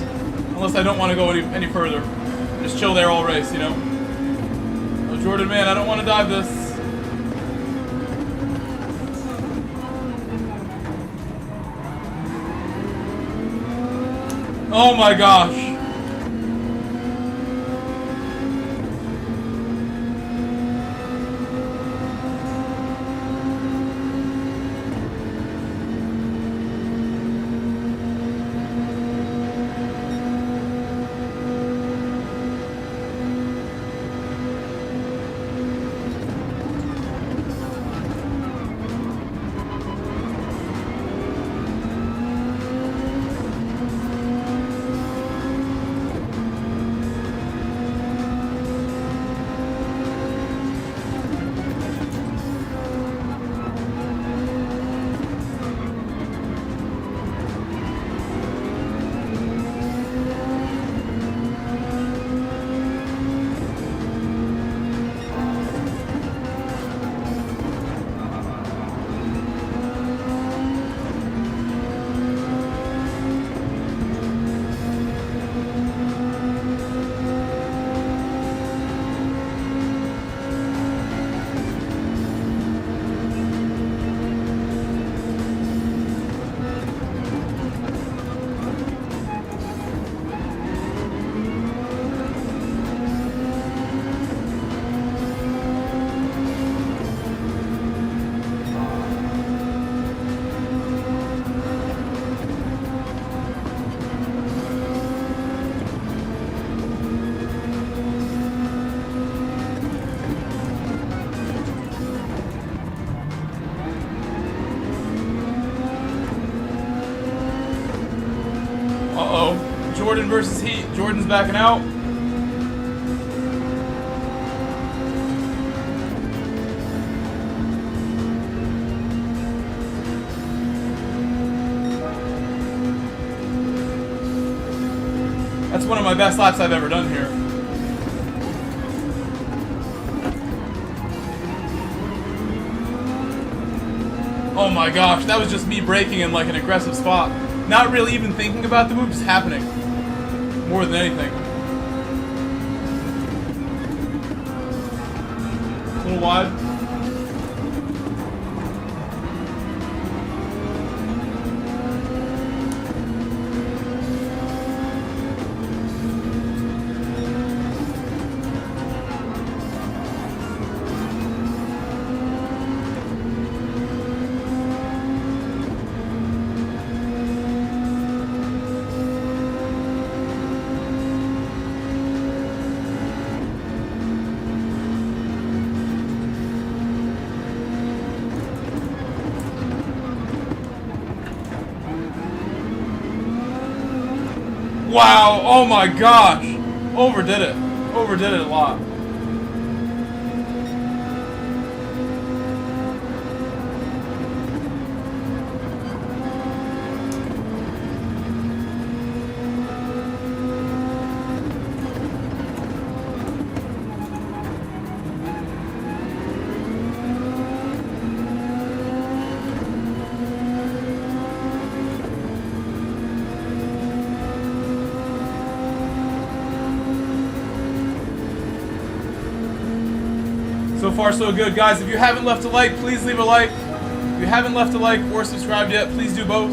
[SPEAKER 1] Unless I don't want to go any further. Just chill there all race, you know? Oh, Jordan, man, I don't want to dive this. Oh my gosh. Jordan versus Heat. Jordan's backing out. That's one of my best laps I've ever done here. Oh my gosh, that was just me braking in like an aggressive spot. Not really even thinking about the move, just happening. More than anything. A little wide. Wow, oh my gosh. Overdid it. Overdid it a lot. So far, so good. Guys, if you haven't left a like, please leave a like. If you haven't left a like or subscribed yet, please do both.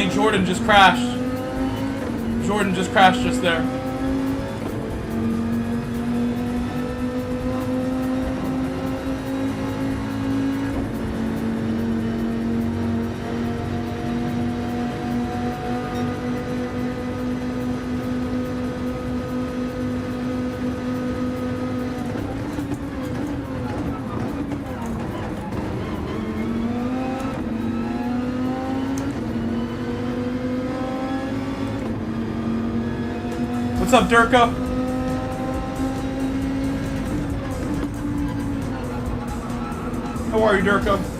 [SPEAKER 1] think Jordan just crashed. Jordan just crashed just there. What's up, Durka? How are you, Durka?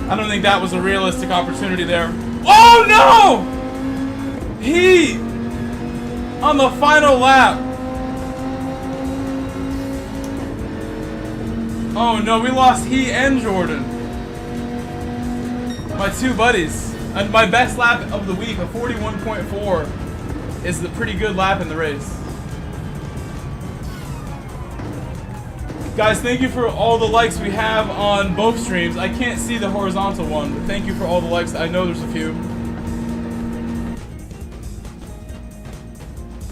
[SPEAKER 1] I don't think that was a realistic opportunity there. Oh no! He on the final lap. Oh no, we lost he and Jordan. My two buddies. And my best lap of the week, a 41.4, is the pretty good lap in the race. Guys, thank you for all the likes we have on both streams. I can't see the horizontal one, but thank you for all the likes. I know there's a few.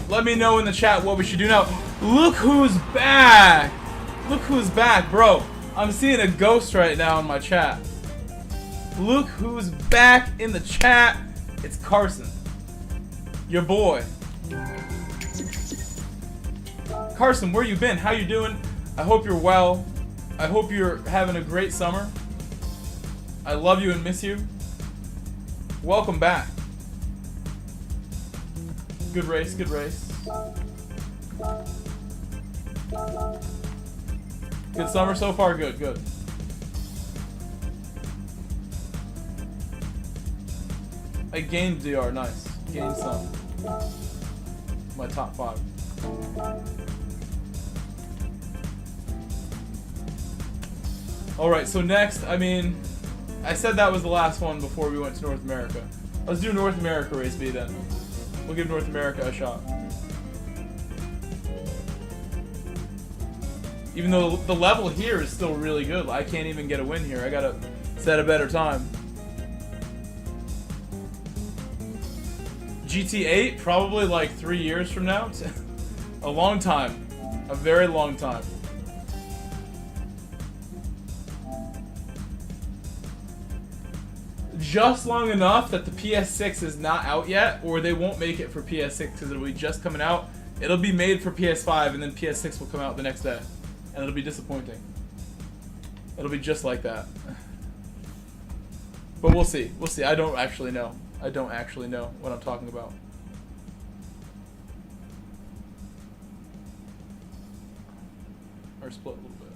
[SPEAKER 1] Let me know in the chat what we should do now. Look who's back! Look who's back, bro. I'm seeing a ghost right now in my chat. Look who's back in the chat. It's Carson. Your boy. Carson, where you been? How you doing? I hope you're well. I hope you're having a great summer. I love you and miss you. Welcome back. Good race, good race. Good summer so far? Good, good. I gained DR, nice. Gained some. My top 5. Alright, so next, I mean, I said that was the last one before we went to North America. Let's do North America Race B then. We'll give North America a shot. Even though the level here is still really good, I can't even get a win here. I gotta set a better time. GT8, probably like 3 years from now. A long time. A very long time. Just long enough that the PS6 is not out yet, or they won't make it for PS6 because it'll be just coming out. It'll be made for PS5, and then PS6 will come out the next day. And it'll be disappointing. It'll be just like that. But we'll see. We'll see. I don't actually know. I don't actually know what I'm talking about. Or split a little bit.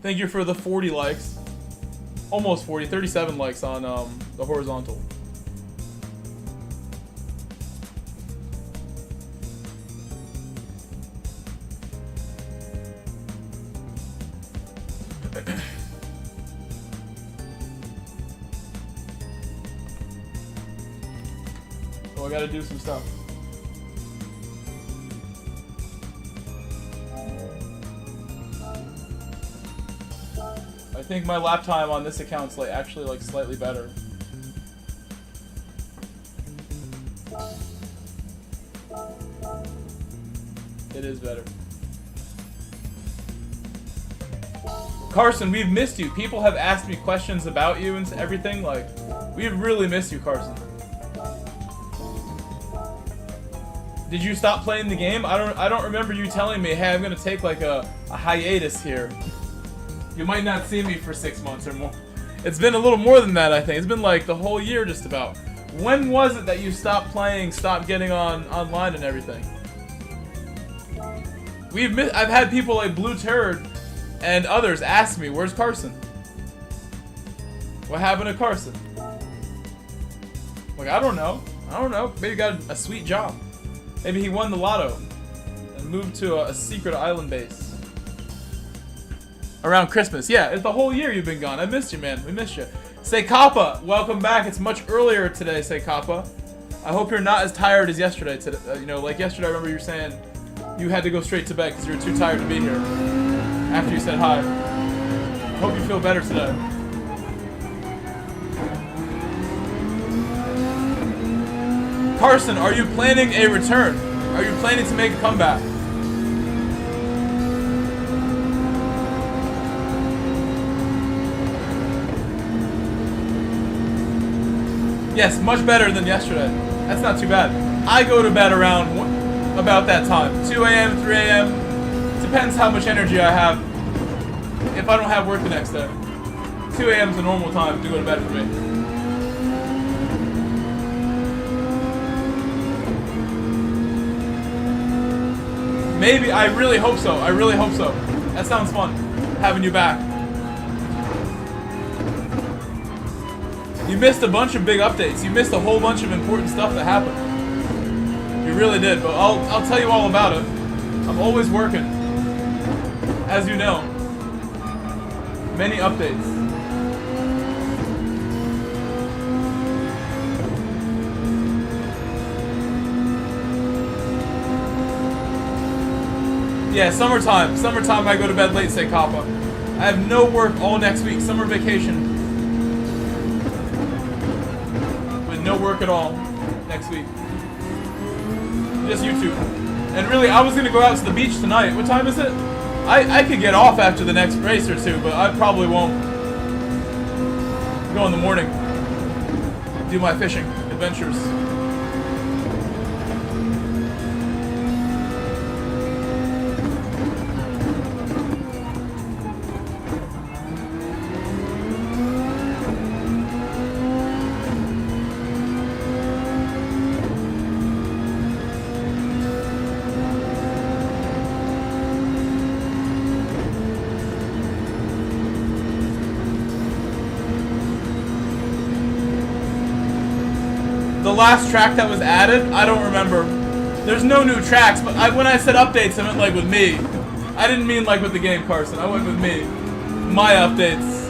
[SPEAKER 1] Thank you for the 40 likes. Almost 40, 37 likes on the horizontal. Oh, I gotta do some stuff. I think my lap time on this account's like actually like slightly better. It is better. Carson, we've missed you. People have asked me questions about you and everything. Like, We really miss you, Carson. Did you stop playing the game? I don't remember you telling me, hey, I'm gonna take like a hiatus here. You might not see me for 6 months or more. It's been a little more than that, I think. It's been like the whole year just about. When was it that you stopped playing, stopped getting online and everything? I've had people like Blue Turd and others ask me, where's Carson? What happened to Carson? Like, I don't know. Maybe he got a sweet job. Maybe he won the lotto and moved to a secret island base. Around Christmas. Yeah, it's the whole year you've been gone. I missed you, man. We missed you. Say Kappa, welcome back. It's much earlier today, Say Kappa. I hope you're not as tired as yesterday. You know, like yesterday, I remember you were saying you had to go straight to bed because you were too tired to be here. After you said hi. I hope you feel better today. Carson, are you planning a return? Are you planning to make a comeback? Yes, much better than yesterday. That's not too bad. I go to bed around about that time. 2 a.m., 3 a.m. Depends how much energy I have. If I don't have work the next day. 2 a.m. is a normal time to go to bed for me. Maybe, I really hope so. I really hope so. That sounds fun, having you back. You missed a bunch of big updates. You missed a whole bunch of important stuff that happened. You really did, but I'll tell you all about it. I'm always working. As you know. Many updates. Yeah, summertime. Summertime I go to bed late, say Kappa. I have no work all next week. Summer vacation. With no work at all next week. Just YouTube. And really, I was going to go out to the beach tonight. What time is it? I could get off after the next race or two, but I probably won't. Go in the morning. Do my fishing adventures. The last track that was added, I don't remember. There's no new tracks, but when I said updates, I meant like with me. I didn't mean like with the game, Carson. I went with me. My updates.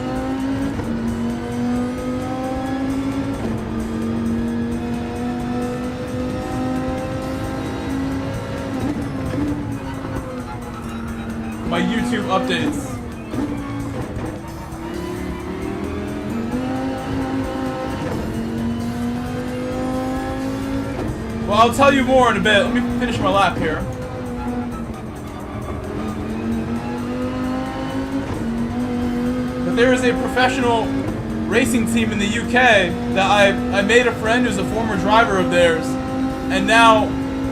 [SPEAKER 1] My YouTube updates. Well, I'll tell you more in a bit. Let me finish my lap here. But there is a professional racing team in the UK that I made a friend who's a former driver of theirs. And now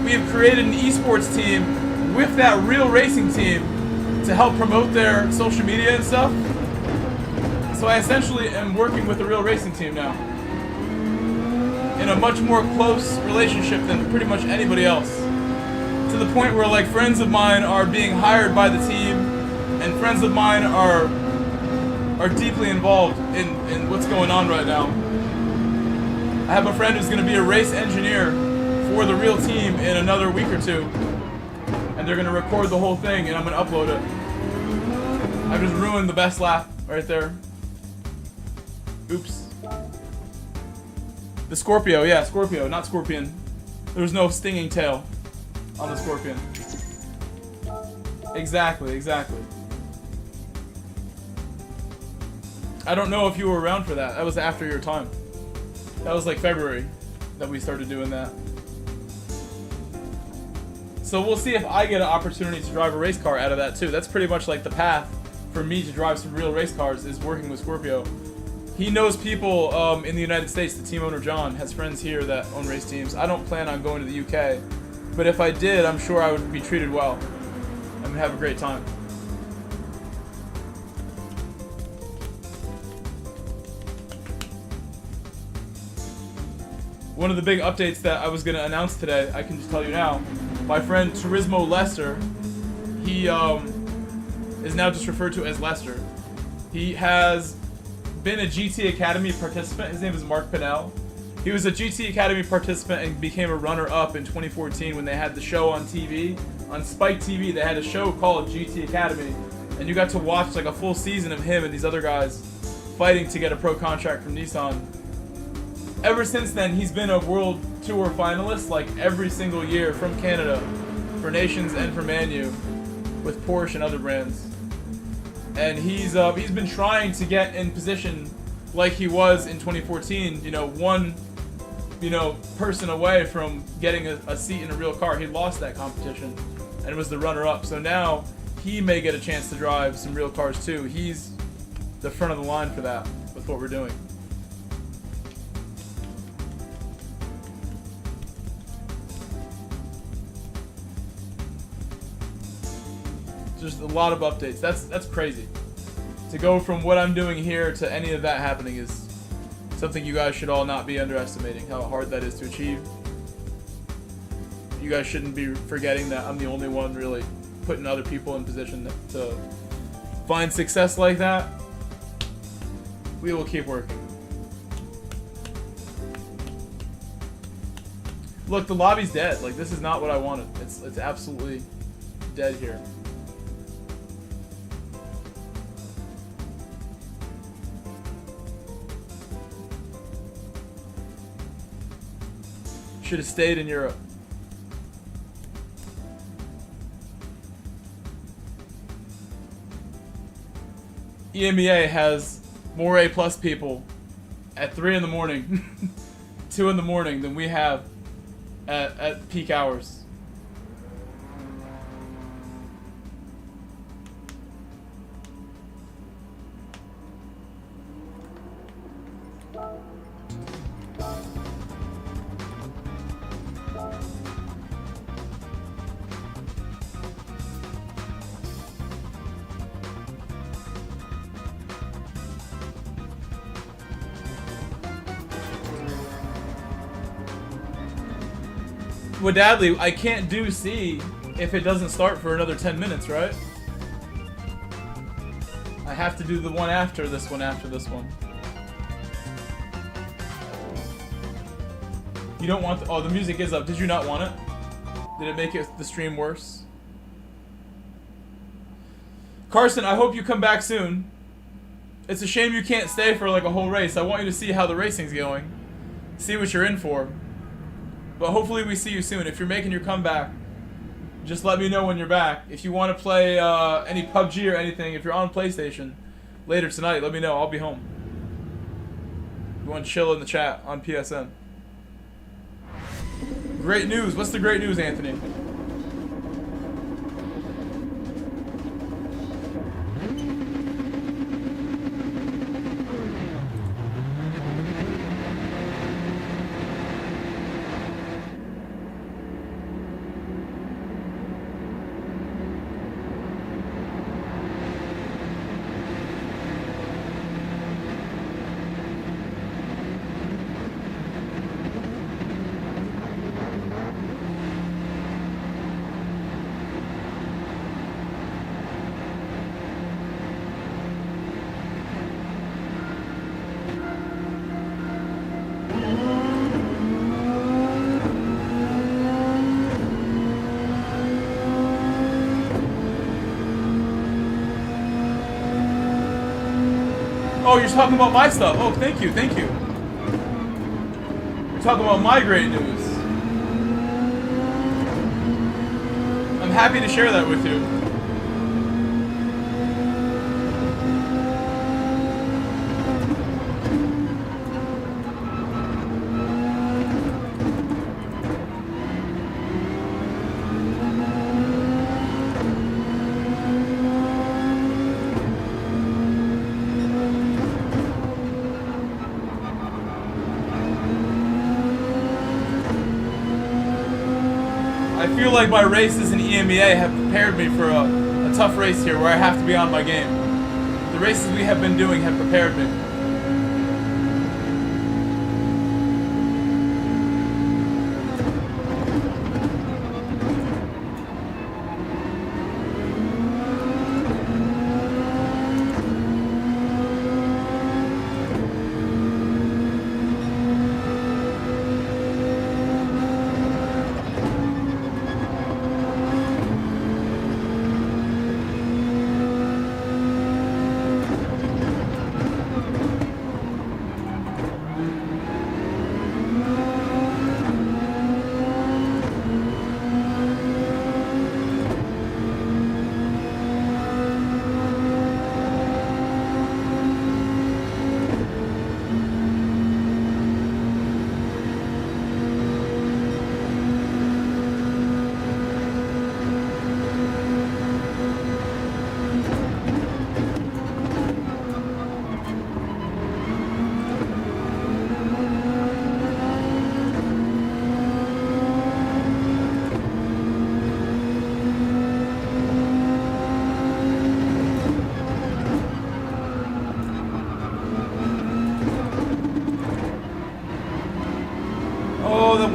[SPEAKER 1] we have created an esports team with that real racing team to help promote their social media and stuff. So I essentially am working with a real racing team now. In a much more close relationship than pretty much anybody else. To the point where like friends of mine are being hired by the team and friends of mine are deeply involved in what's going on right now. I have a friend who's going to be a race engineer for the real team in another week or two. And they're going to record the whole thing and I'm going to upload it. I just ruined the best lap right there. Oops. The Scorpio, yeah, Scorpio, not Scorpion. There was no stinging tail on the Scorpion. Exactly, exactly. I don't know if you were around for that. That was after your time. That was like February that we started doing that. So we'll see if I get an opportunity to drive a race car out of that too. That's pretty much like the path for me to drive some real race cars is working with Scorpio. He knows people in the United States. The team owner, John, has friends here that own race teams. I don't plan on going to the UK, but if I did, I'm sure I would be treated well. I'm going to have a great time. One of the big updates that I was going to announce today, I can just tell you now. My friend Turismo Lester, he is now just referred to as Lester. He has been a GT Academy participant. His name is Mark Pinnell. He was a GT Academy participant and became a runner-up in 2014 when they had the show on TV. On Spike TV, they had a show called GT Academy, and you got to watch like a full season of him and these other guys fighting to get a pro contract from Nissan. Ever since then, he's been a World Tour finalist like every single year from Canada for Nations and for Manu with Porsche and other brands. And he's been trying to get in position like he was in 2014, one person away from getting a seat in a real car. He lost that competition and was the runner-up. So now he may get a chance to drive some real cars too. He's the front of the line for that with what we're doing. Just a lot of updates. That's crazy. To go from what I'm doing here to any of that happening is something you guys should all not be underestimating, how hard that is to achieve. You guys shouldn't be forgetting that I'm the only one really putting other people in position to find success like that. We will keep working. Look, the lobby's dead. Like, this is not what I wanted. It's absolutely dead here. Should have stayed in Europe. EMEA has more A+ people at 3 in the morning, 2 in the morning than we have at peak hours. Wadadley, I can't do C if it doesn't start for another 10 minutes, right? I have to do the one after this one after this one. You don't want the, oh, the music is up. Did you not want it? Did it make the stream worse? Carson, I hope you come back soon. It's a shame you can't stay for like a whole race. I want you to see how the racing's going. See what you're in for. But hopefully we see you soon. If you're making your comeback, just let me know when you're back. If you want to play any PUBG or anything, if you're on PlayStation later tonight, let me know. I'll be home. If you want to chill in the chat on PSN. Great news. What's the great news, Anthony? Oh, you're talking about my stuff. Oh, thank you, thank you. You're talking about my great news. I'm happy to share that with you. I feel like my races in EMEA have prepared me for a tough race here where I have to be on my game. The races we have been doing have prepared me.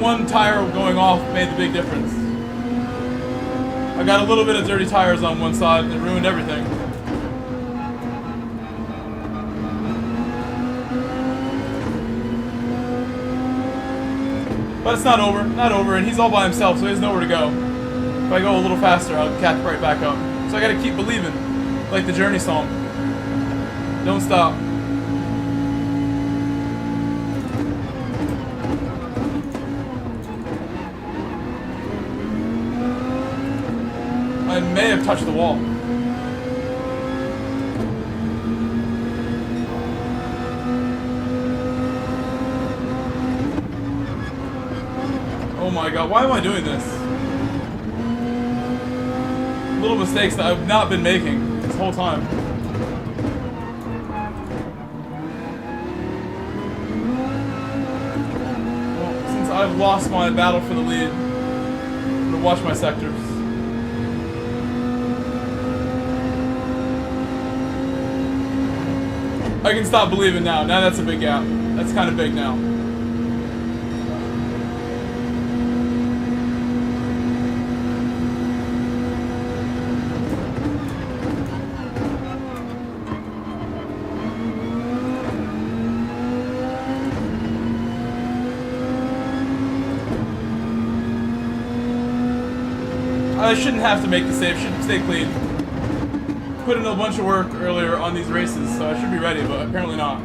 [SPEAKER 1] One tire going off made the big difference. I got a little bit of dirty tires on one side and it ruined everything. But it's not over, and he's all by himself, so he has nowhere to go. If I go a little faster, I'll catch right back up. So I gotta keep believing, like the Journey song. Don't stop. I may have touched the wall. Oh my god, why am I doing this? Little mistakes that I've not been making this whole time. Well, since I've lost my battle for the lead, I'm gonna watch my sectors. I can stop believing now. Now that's a big gap. That's kind of big now. I shouldn't have to make the save. Should stay clean. Put in a bunch of work earlier on these races, so I should be ready, but apparently not.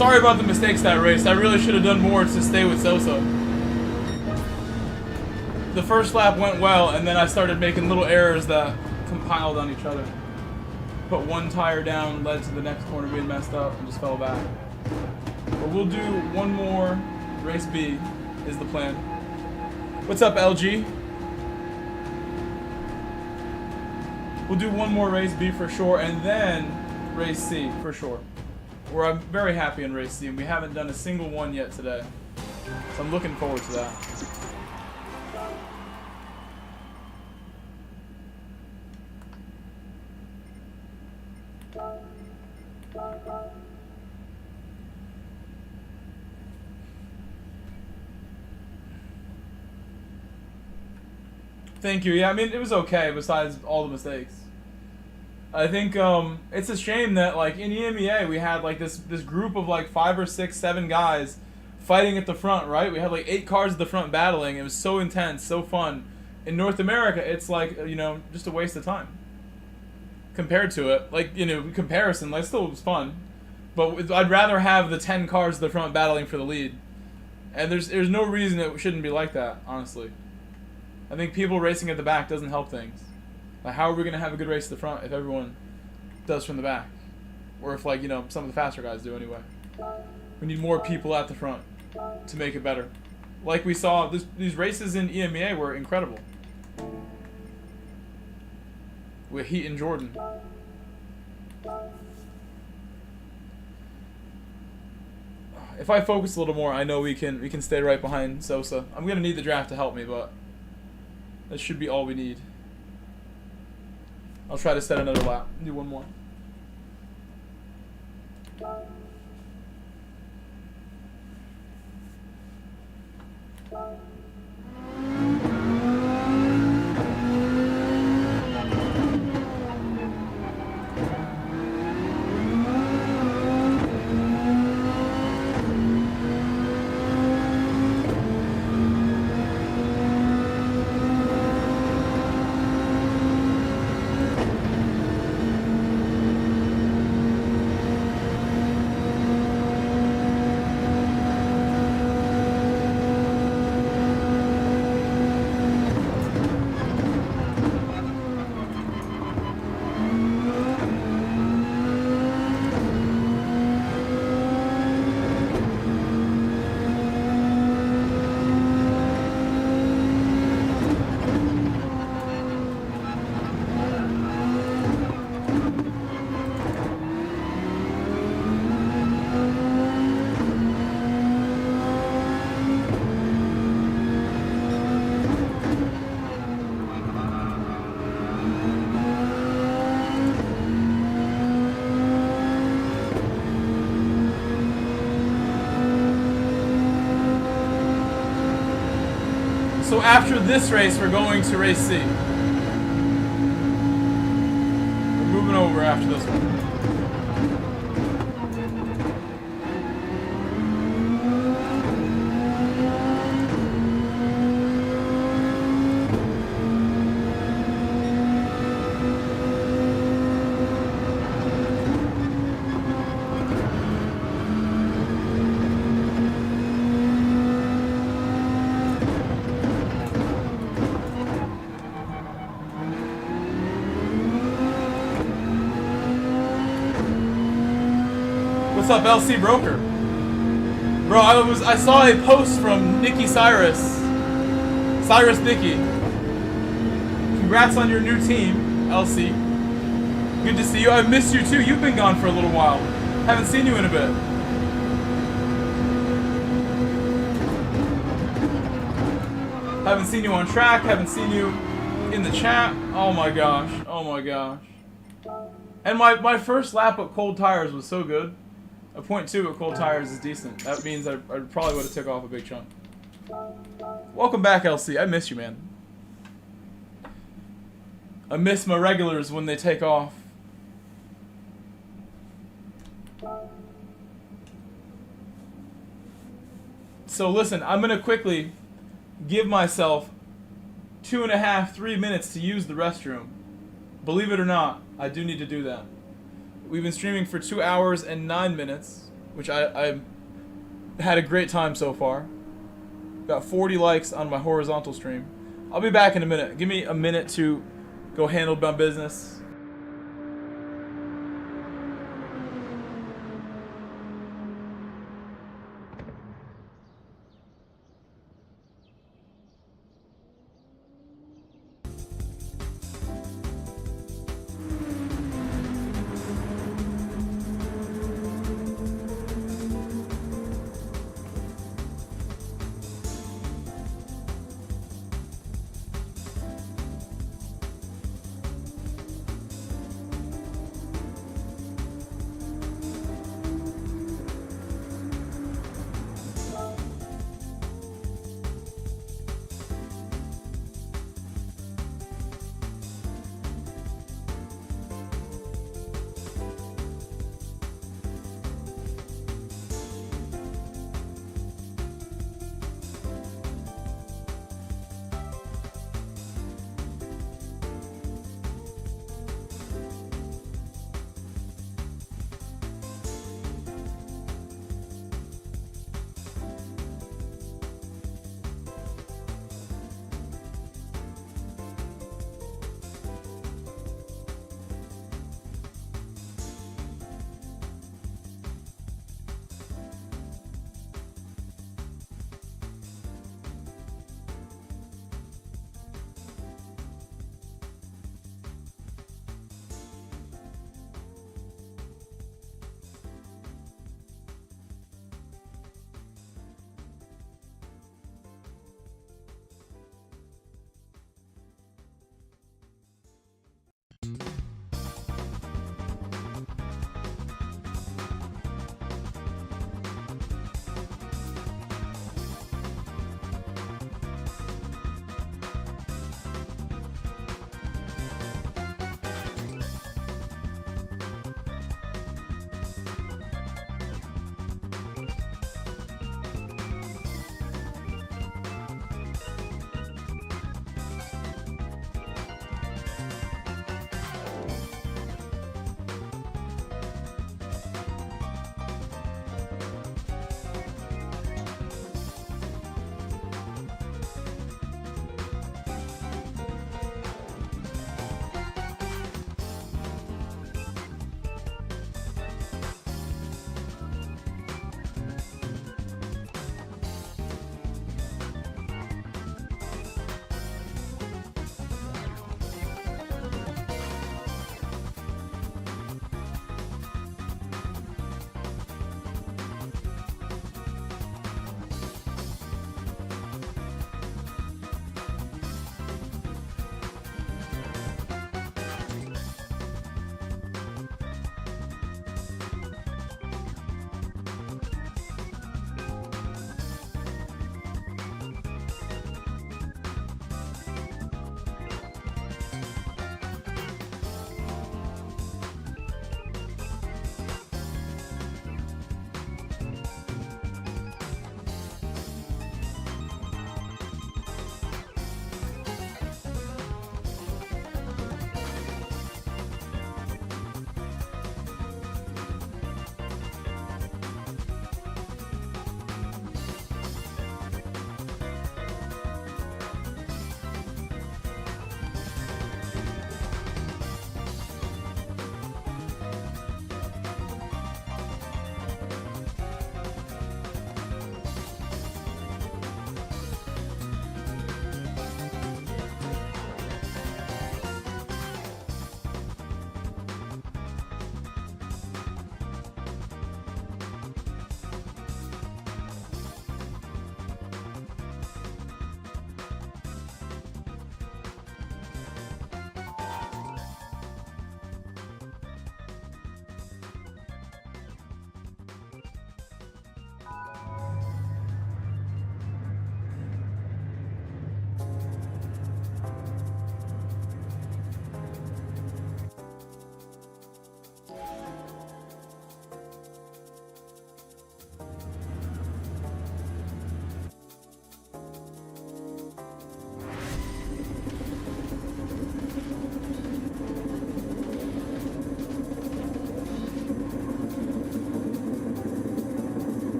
[SPEAKER 1] Sorry about the mistakes that race. I really should have done more to stay with Sosa. The first lap went well, and then I started making little errors that compiled on each other. Put one tire down, led to the next corner being messed up, and just fell back. But we'll do one more race B, is the plan. What's up, LG? We'll do one more race B for sure, and then race C for sure. Where I'm very happy in race C, and we haven't done a single one yet today. So I'm looking forward to that. Thank you. Yeah, I mean, it was okay besides all the mistakes. I think it's a shame that, like, in EMEA we had like this group of like 5 or 6, 7 guys fighting at the front, right? We had like 8 cars at the front battling. It was so intense, so fun. In North America, it's like, you know, just a waste of time compared to it. Like, you know, comparison, like, still was fun, but I'd rather have the 10 cars at the front battling for the lead. And there's no reason it shouldn't be like that, honestly. I think people racing at the back doesn't help things. Like, how are we going to have a good race at the front if everyone does from the back? Or if, like, you know, some of the faster guys do anyway. We need more people at the front to make it better. Like we saw, these races in EMEA were incredible. With Heat and Jordan. If I focus a little more, I know we can stay right behind Sosa. I'm going to need the draft to help me, but that should be all we need. I'll try to set another lap. Do one more. So after this race, we're going to race C. We're moving over after this one. What's up, LC Broker? Bro, I saw a post from Nikki Cyrus Nikki. Congrats on your new team, LC. Good to see you. I've missed you too. You've been gone for a little while. Haven't seen you in a bit. Haven't seen you on track. Haven't seen you in the chat. Oh my gosh. Oh my gosh. And my first lap at cold tires was so good. A 0.2 at cold tires is decent. That means I probably would have took off a big chunk. Welcome back, LC. I miss you, man. I miss my regulars when they take off. So listen, I'm going to quickly give myself 2.5, 3 minutes to use the restroom. Believe it or not, I do need to do that. We've been streaming for 2 hours and 9 minutes. which I had a great time so far. Got 40 likes on my horizontal stream. I'll be back in a minute. Give me a minute to go handle my business.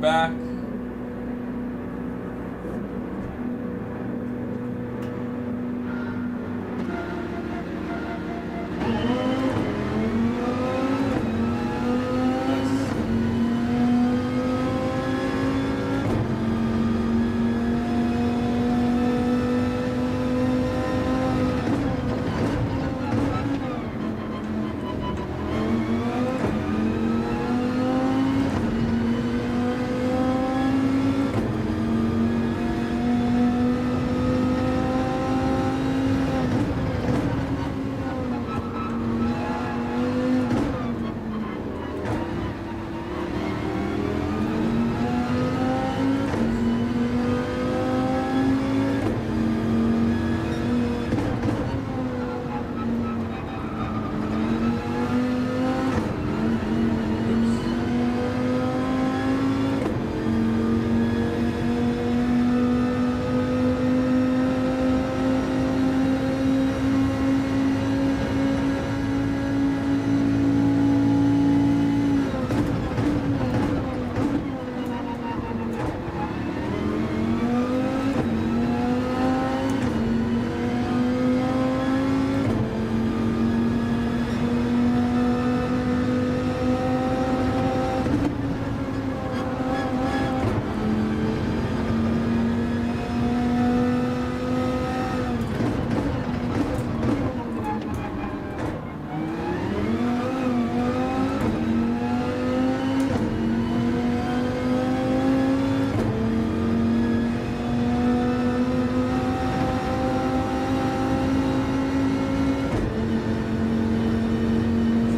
[SPEAKER 1] back.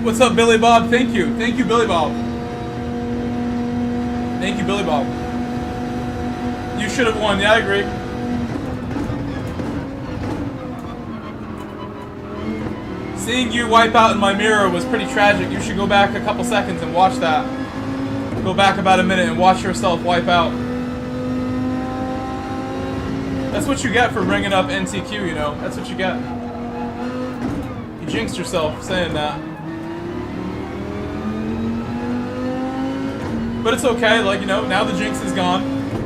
[SPEAKER 1] What's up, Billy Bob? Thank you. Thank you, Billy Bob. Thank you, Billy Bob. You should have won. Yeah, I agree. Seeing you wipe out in my mirror was pretty tragic. You should go back a couple seconds and watch that. Go back about a minute and watch yourself wipe out. That's what you get for bringing up NTQ, you know. That's what you get. You jinxed yourself saying that. But it's okay, like, you know, now the jinx is gone.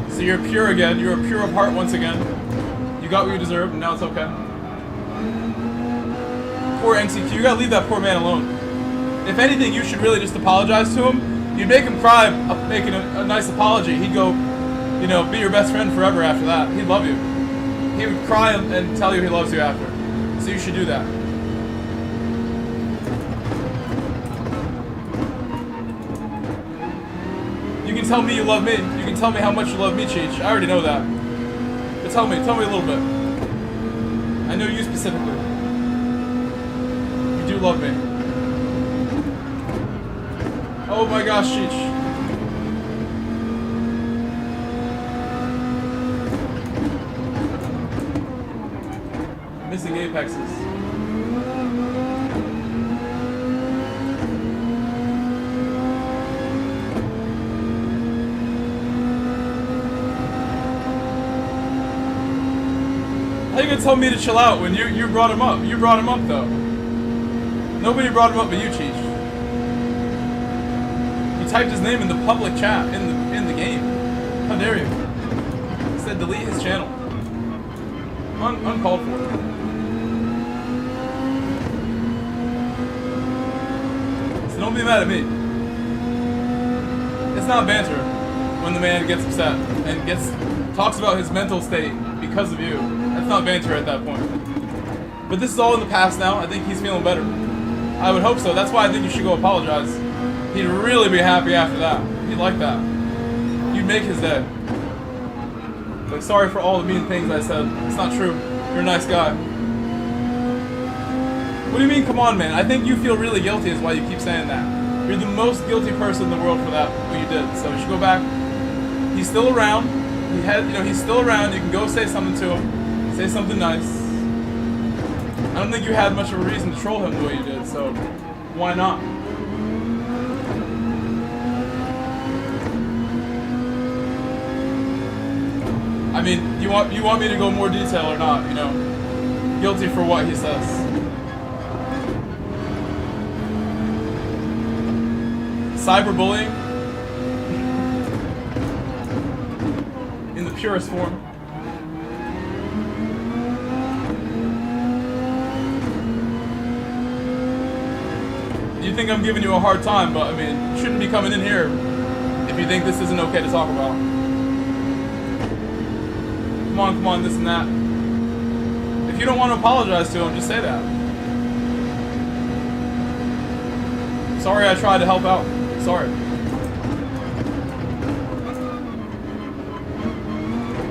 [SPEAKER 1] So you're pure again. You're pure of heart once again. You got what you deserved, and now it's okay. Poor NTQ, you gotta leave that poor man alone. If anything, you should really just apologize to him. You'd make him cry, making a nice apology. He'd go, you know, be your best friend forever after that. He'd love you. He would cry and tell you he loves you after. So you should do that. You can tell me you love me. You can tell me how much you love me, Cheech. I already know that. But tell me a little bit. I know you specifically. You do love me. Oh my gosh, Cheech. Missing apexes. How you gonna tell me to chill out when you brought him up? You brought him up though. Nobody brought him up but you, Cheech. You typed his name in the public chat in the game. How dare you? He said delete his channel. Uncalled for. So don't be mad at me. It's not banter when the man gets upset and talks about his mental state because of you. That's not banter at that point. But this is all in the past now. I think he's feeling better. I would hope so. That's why I think you should go apologize. He'd really be happy after that. He'd like that. You'd make his day. Like, sorry for all the mean things I said. It's not true. You're a nice guy. What do you mean, come on, man? I think you feel really guilty is why you keep saying that. You're the most guilty person in the world for that, what you did. So you should go back. He's still around. He's still around. You can go say something to him. Say something nice. I don't think you had much of a reason to troll him the way you did, so why not? I mean, you want me to go more detail or not, you know? Guilty for what he says. Cyberbullying? in the purest form. You think I'm giving you a hard time, but I mean, you shouldn't be coming in here if you think this isn't okay to talk about. Come on, this and that. If you don't want to apologize to him, just say that. Sorry I tried to help out. Sorry.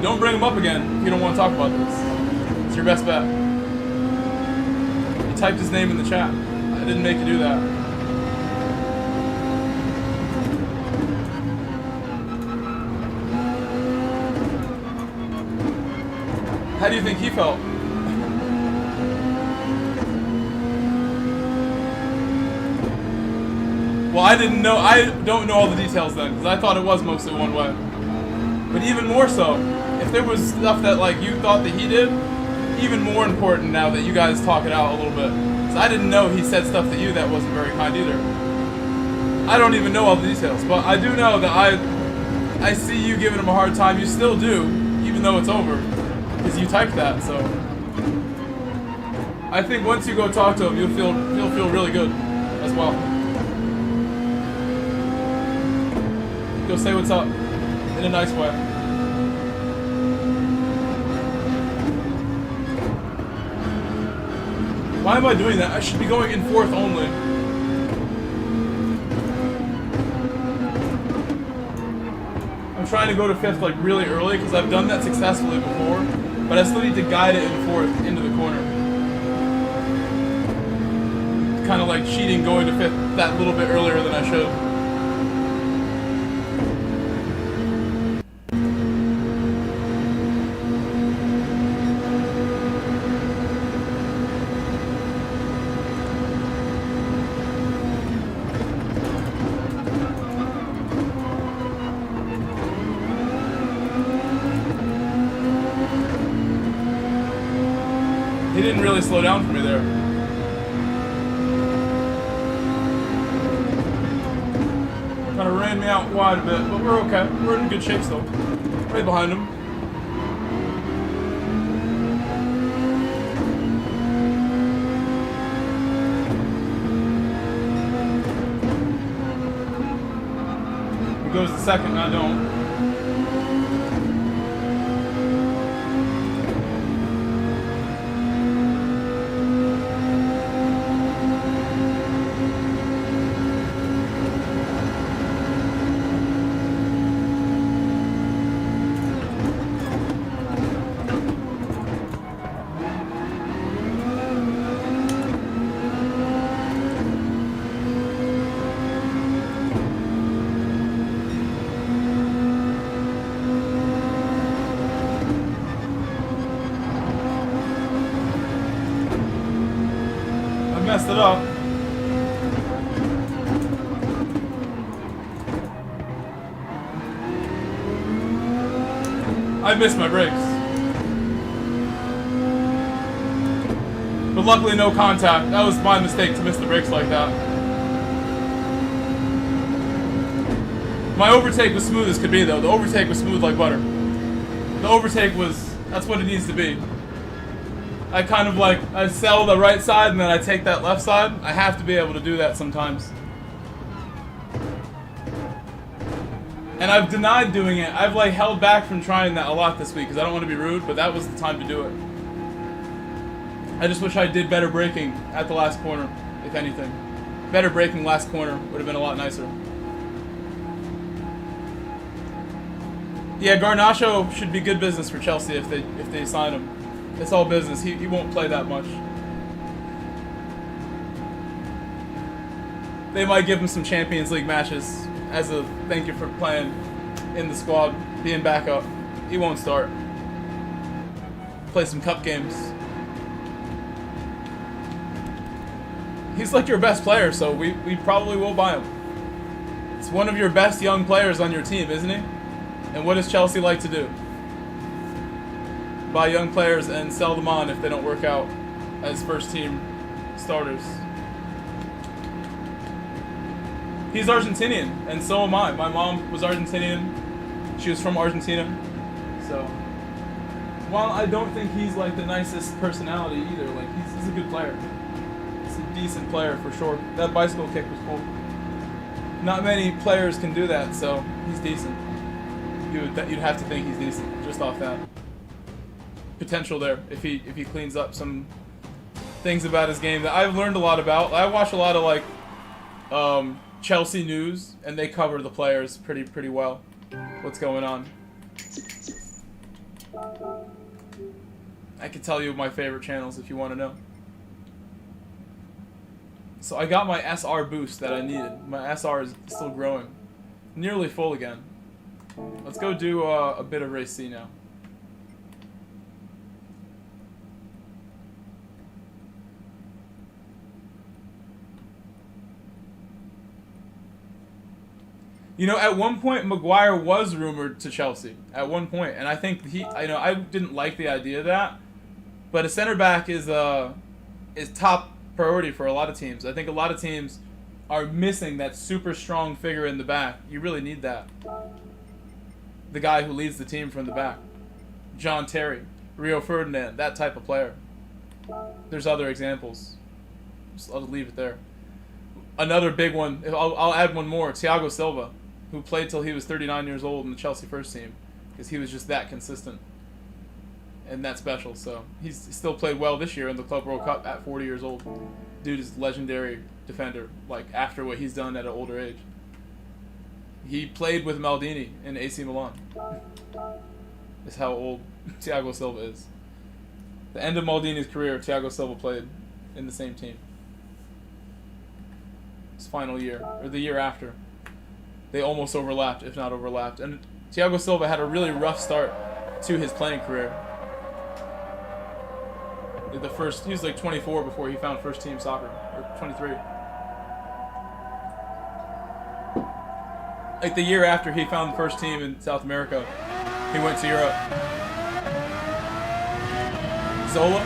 [SPEAKER 1] Don't bring him up again if you don't want to talk about this. It's your best bet. You typed his name in the chat. I didn't make you do that. How do you think he felt? Well, I don't know all the details then, because I thought it was mostly one way. But even more so, if there was stuff that like you thought that he did, even more important now that you guys talk it out a little bit. Because I didn't know he said stuff to you that wasn't very kind either. I don't even know all the details, but I do know that I see you giving him a hard time. You still do, even though it's over. Because you typed that, so I think once you go talk to him, you'll feel really good as well. Go say what's up in a nice way. Why am I doing that? I should be going in fourth only. I'm trying to go to fifth like really early because I've done that successfully before. But I still need to guide it in fourth into the corner. Kind of like cheating going to fifth that little bit earlier than I should. He didn't really slow down for me there. Kind of ran me out wide a bit, but we're okay. We're in good shape still. Right behind him. He goes to second, and I don't. Messed it up. I missed my brakes. But luckily no contact. That was my mistake to miss the brakes like that. My overtake was smooth as could be though. The overtake was smooth like butter. The overtake was, that's what it needs to be. I kind of like, I sell the right side and then I take that left side. I have to be able to do that sometimes. And I've denied doing it. I've like held back from trying that a lot this week because I don't want to be rude, but that was the time to do it. I just wish I did better braking at the last corner, if anything. Better braking last corner would have been a lot nicer. Yeah, Garnacho should be good business for Chelsea if they sign him. It's all business. He won't play that much. They might give him some Champions League matches as a thank you for playing in the squad, being backup. He won't start. Play some cup games. He's like your best player, so we probably will buy him. It's one of your best young players on your team, isn't he? And what does Chelsea like to do? Buy young players and sell them on if they don't work out as first team starters. He's Argentinian, and so am I. My mom was Argentinian. She was from Argentina. So, while I don't think he's like the nicest personality either, like he's a good player. He's a decent player for sure. That bicycle kick was cool. Not many players can do that, so he's decent. You'd have to think he's decent just off that potential there. If he cleans up some things about his game that I've learned a lot about. I watch a lot of like Chelsea news, and they cover the players pretty well. What's going on? I can tell you my favorite channels if you want to know. So I got my SR boost that I needed. My SR is still growing. Nearly full again. Let's go do a bit of race C now. You know, at one point, Maguire was rumored to Chelsea. At one point, and I think I didn't like the idea of that, but a center back is top priority for a lot of teams. I think a lot of teams are missing that super strong figure in the back. You really need that. The guy who leads the team from the back. John Terry, Rio Ferdinand, that type of player. There's other examples. I'll leave it there. Another big one, I'll add one more, Thiago Silva, who played till he was 39 years old in the Chelsea first team, because he was just that consistent and that special. So he's still played well this year in the Club World Cup at 40 years old. Dude is a legendary defender, like after what he's done at an older age. He played with Maldini in AC Milan. That's how old Thiago Silva is. The end of Maldini's career, Thiago Silva played in the same team. His final year, or the year after. They almost overlapped, if not overlapped. And Thiago Silva had a really rough start to his playing career. He was like 24 before he found first team soccer, or 23. Like the year after he found the first team in South America, he went to Europe. Zola?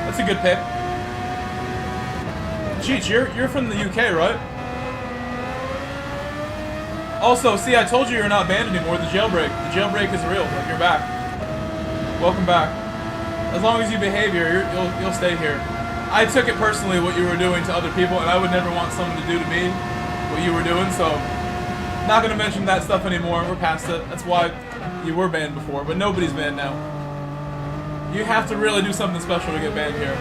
[SPEAKER 1] That's a good pick. Cheech, you're from the UK, right? Also, see, I told you you're not banned anymore. The jailbreak is real. Like, you're back. Welcome back. As long as you behave here, you'll stay here. I took it personally what you were doing to other people, and I would never want someone to do to me what you were doing. So, not gonna mention that stuff anymore. We're past it. That's why you were banned before, but nobody's banned now. You have to really do something special to get banned here.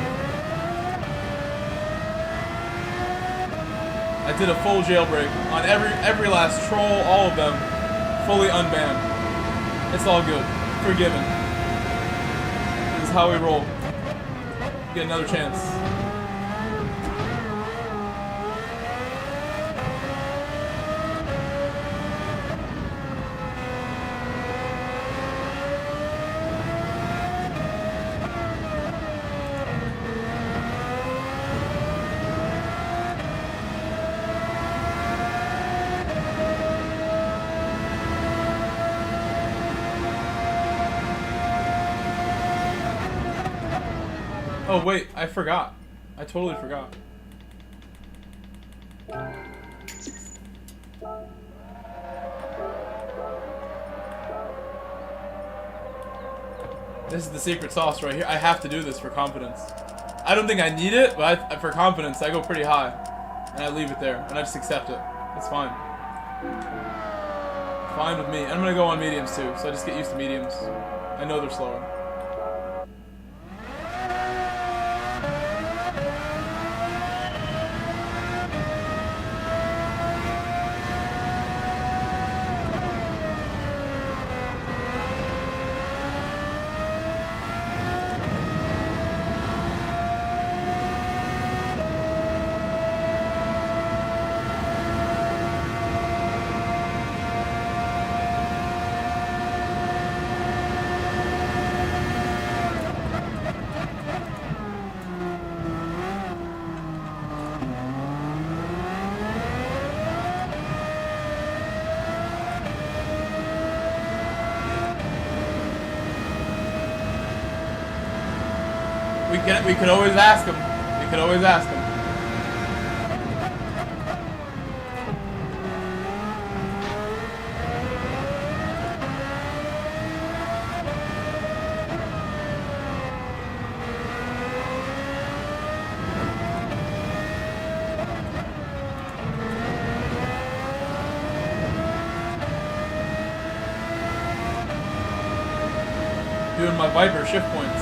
[SPEAKER 1] I did a full jailbreak on every last troll, all of them, fully unbanned. It's all good. Forgiven. This is how we roll. Get another chance. Oh wait, I forgot. I totally forgot. This is the secret sauce right here. I have to do this for confidence. I don't think I need it, but for confidence, I go pretty high. And I leave it there, and I just accept it. It's fine. Fine with me. I'm gonna go on mediums too, so I just get used to mediums. I know they're slower. We could always ask him. We could always ask him. doing my Viper shift points.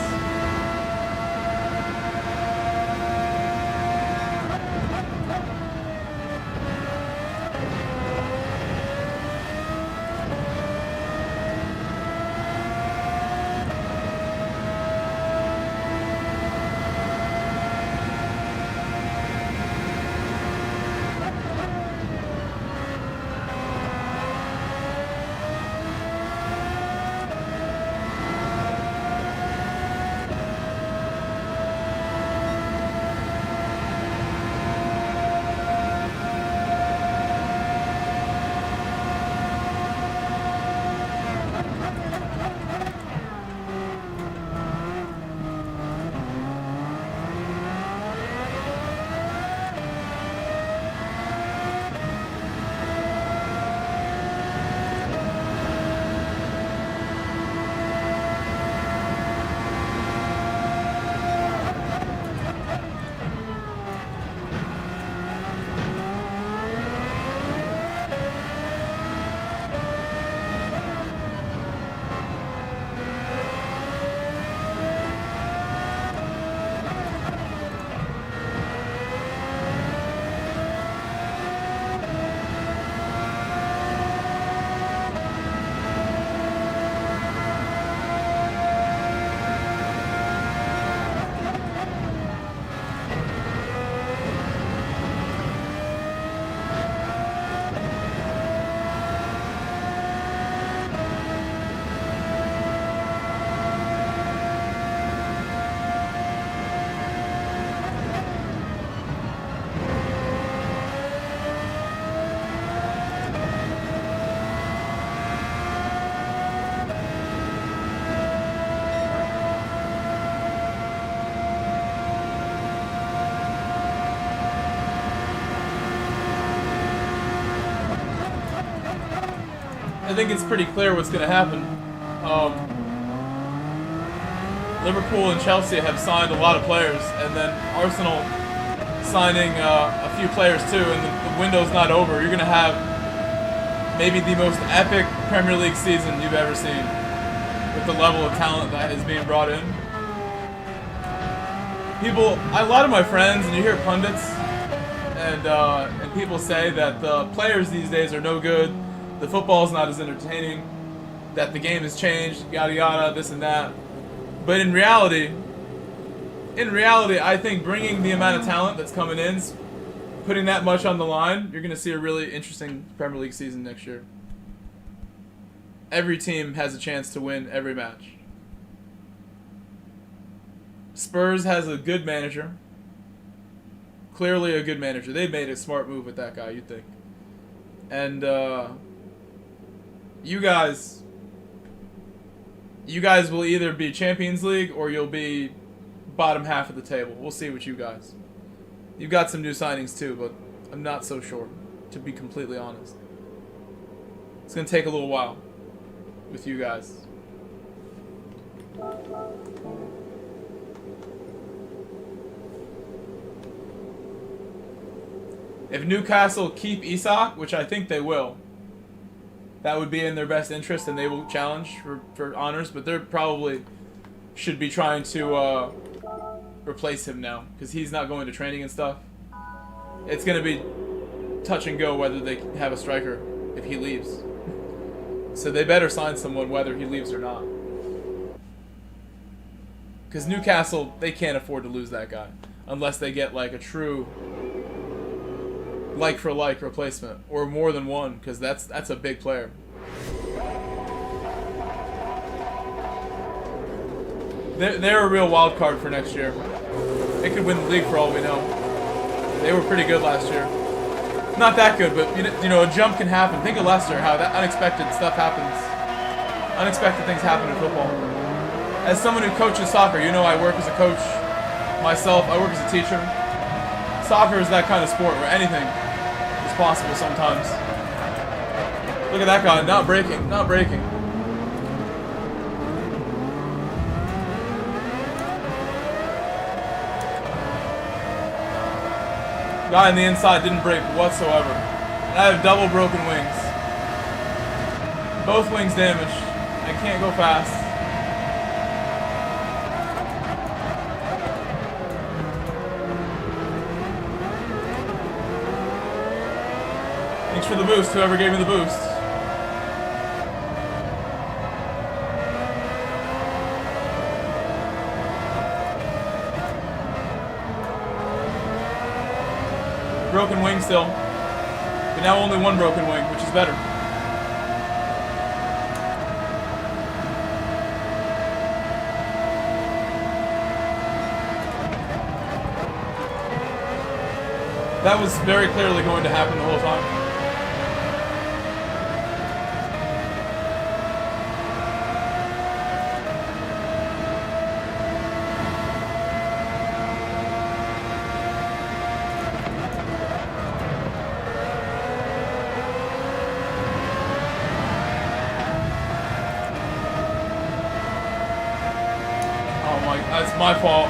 [SPEAKER 1] I think it's pretty clear what's going to happen. Liverpool and Chelsea have signed a lot of players, and then Arsenal signing a few players too, and the window's not over. You're going to have maybe the most epic Premier League season you've ever seen, with the level of talent that is being brought in. A lot of my friends, and you hear pundits and people say that the players these days are no good, the football's not as entertaining, that the game has changed, yada yada, this and that. But in reality, I think bringing the amount of talent that's coming in, putting that much on the line, you're going to see a really interesting Premier League season next year. Every team has a chance to win every match. Spurs has a good manager. Clearly a good manager. They made a smart move with that guy, you'd think. And you guys will either be Champions League or you'll be bottom half of the table. We'll see with you guys. You've got some new signings too, but I'm not so sure, to be completely honest. It's going to take a little while with you guys. If Newcastle keep Isak, which I think they will, that would be in their best interest, and they will challenge for honors, but they probably should be trying to replace him now, because he's not going to training and stuff. It's going to be touch and go whether they have a striker if he leaves. So they better sign someone whether he leaves or not. Because Newcastle, they can't afford to lose that guy unless they get like a true like-for-like replacement, or more than one, because that's a big player. They're a real wild card for next year. They could win the league for all we know. They were pretty good last year. Not that good, but you know, a jump can happen. Think of Leicester, how that unexpected stuff happens. Unexpected things happen in football. As someone who coaches soccer, you know I work as a coach myself. I work as a teacher. Soccer is that kind of sport where anything is possible sometimes. Look at that guy, not breaking, not breaking. Guy on the inside didn't break whatsoever. And I have double broken wings. Both wings damaged. I can't go fast. Thanks for the boost, whoever gave me the boost. Broken wing still. But now only one broken wing, which is better. That was very clearly going to happen the whole time. Oh my, that's my fault.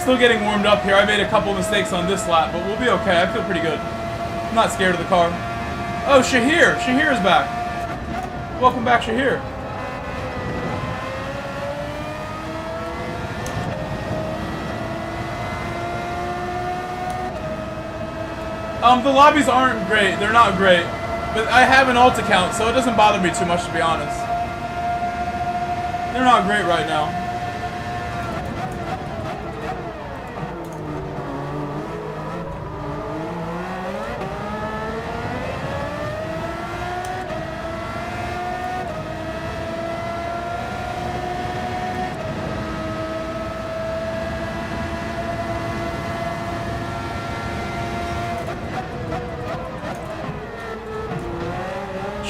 [SPEAKER 1] Still getting warmed up here. I made a couple mistakes on this lap, but we'll be okay. I feel pretty good. I'm not scared of the car. Oh, Shahir! Shahir is back. Welcome back, Shahir. The lobbies aren't great. They're not great. But I have an alt account, so it doesn't bother me too much, to be honest. They're not great right now.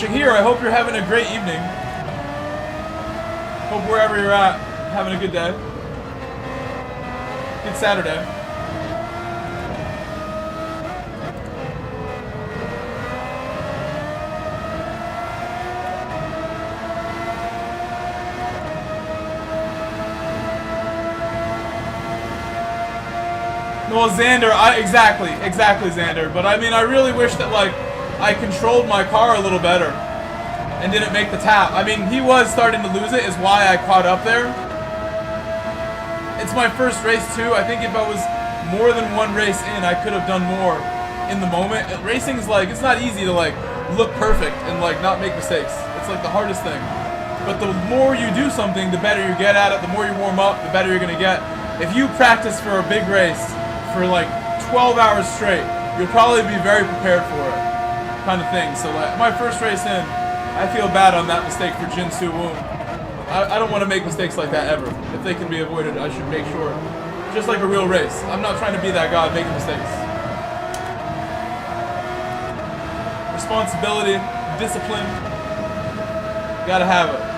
[SPEAKER 1] Shahir, I hope you're having a great evening. Hope wherever you're at, having a good day. Good Saturday. Well, Xander, exactly, Xander. But I mean, I really wish that, like, I controlled my car a little better and didn't make the tap. I mean, he was starting to lose it, is why I caught up there. It's my first race too. I think if I was more than one race in, I could have done more in the moment. Racing is like, it's not easy to like look perfect and like not make mistakes. It's like the hardest thing. But the more you do something, the better you get at it. The more you warm up, the better you're gonna get. If you practice for a big race for like 12 hours straight, you'll probably be very prepared for it. Kind of thing. So like my first race in, I feel bad on that mistake for Jin Soo Woon. I don't want to make mistakes like that ever. If they can be avoided, I should make sure. Just like a real race. I'm not trying to be that guy making mistakes. Responsibility, discipline, gotta have it.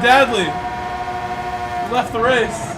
[SPEAKER 1] Dadley. You left the race.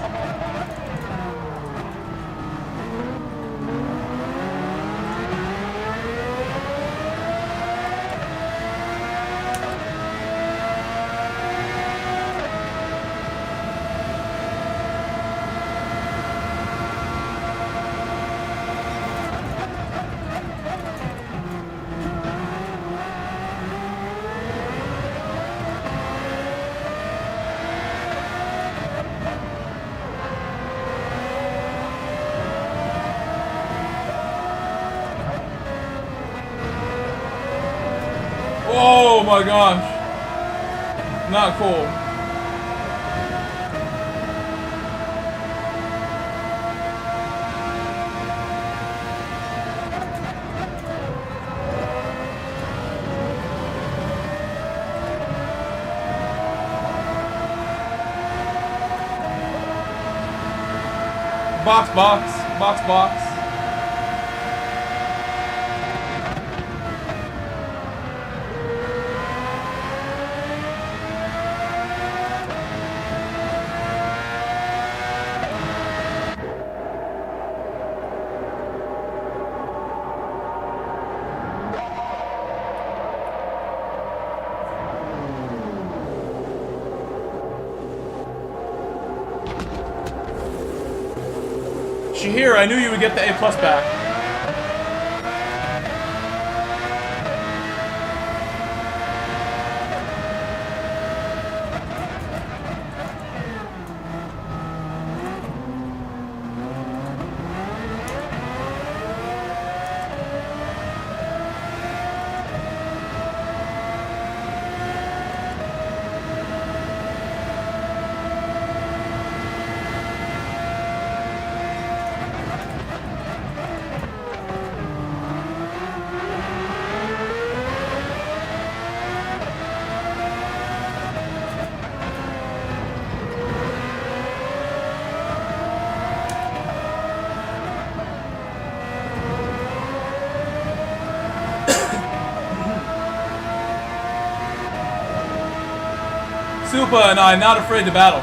[SPEAKER 1] Oh my gosh. Not cool. Box, box, box, box. Shahir, I knew you would get the A+ back. Supa and I, not afraid to battle.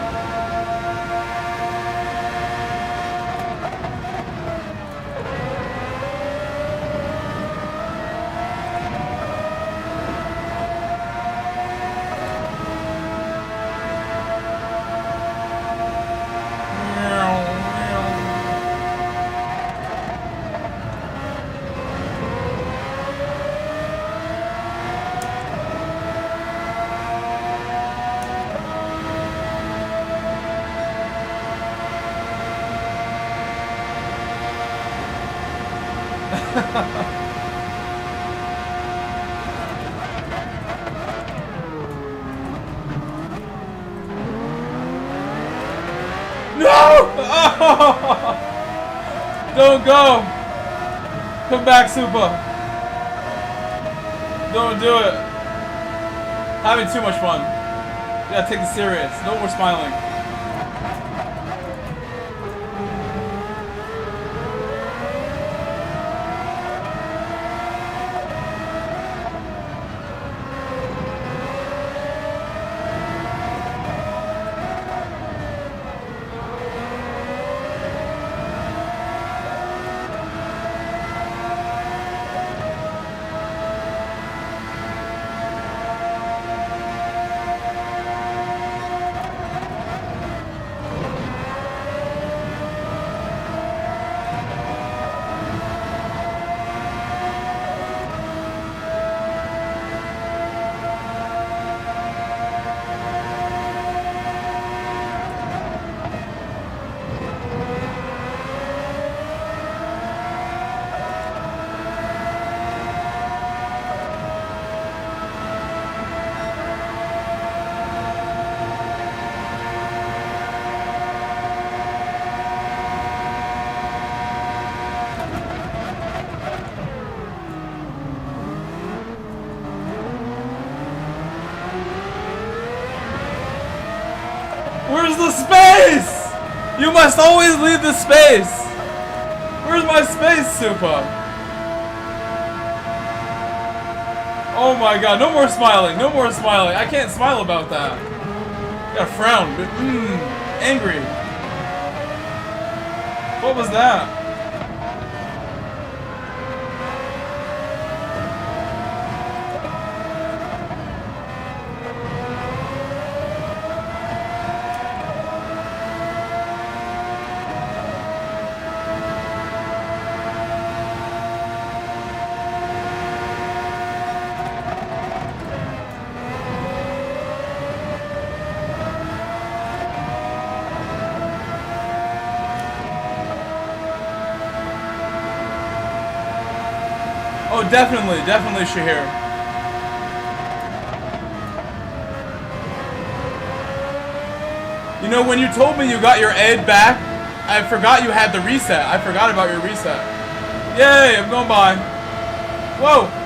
[SPEAKER 1] No! Oh! Don't go! Come back, Supa! Don't do it! Having too much fun. You gotta take this serious. No more smiling. Where's the space? You must always leave the space. Where's my space, Supa? Oh my god, no more smiling, no more smiling. I can't smile about that. Got a frown, but angry. What was that? Oh, definitely, definitely, Shahir. You know, when you told me you got your ed back, I forgot you had the reset. I forgot about your reset. Yay, I'm going by. Whoa.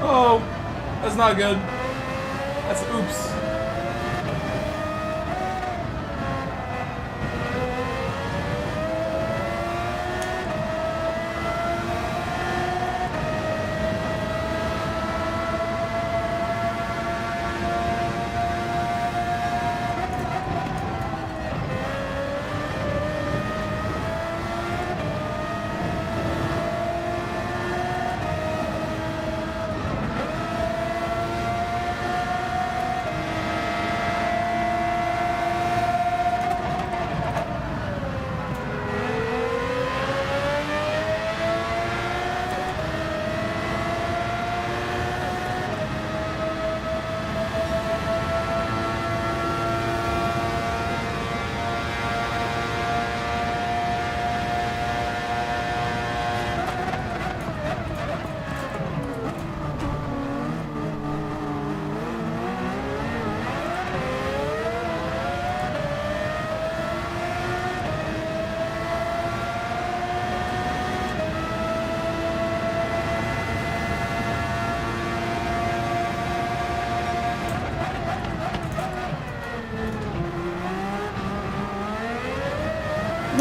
[SPEAKER 1] Oh, that's not good. That's oops.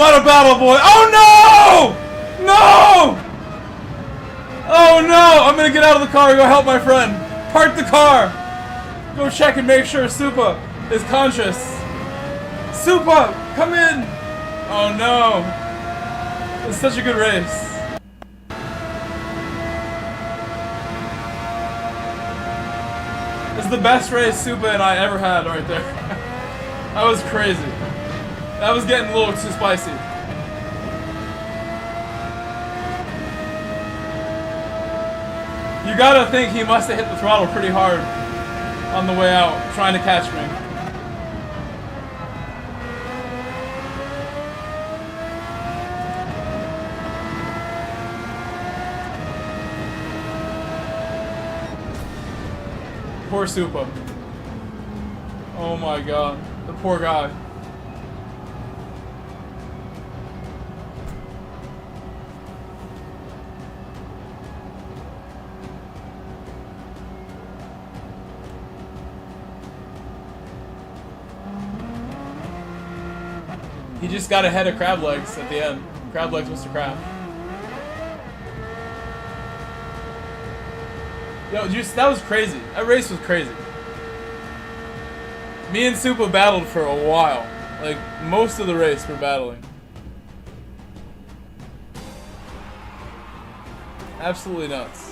[SPEAKER 1] What a battle, boy! Oh no! No! Oh no! I'm gonna get out of the car and go help my friend. Park the car. Go check and make sure Supa is conscious. Supa, come in! Oh no! It's such a good race. It's the best race Supa and I ever had right there. That was crazy. That was getting a little too spicy. You gotta think he must have hit the throttle pretty hard on the way out, trying to catch me. Poor Supa. Oh my god. The poor guy. He just got ahead of Crab Legs at the end. Crab Legs, Mr. Crab. Yo, that was crazy. That race was crazy. Me and Supa battled for a while. Like, most of the race we're battling. Absolutely nuts.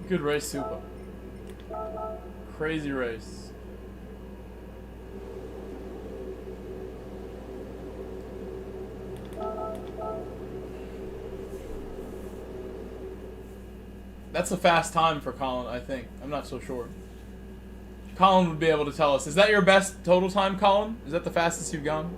[SPEAKER 1] Good race, Supa. Crazy race. That's a fast time for Colin, I think. I'm not so sure. Colin would be able to tell us. Is that your best total time, Colin? Is that the fastest you've gone?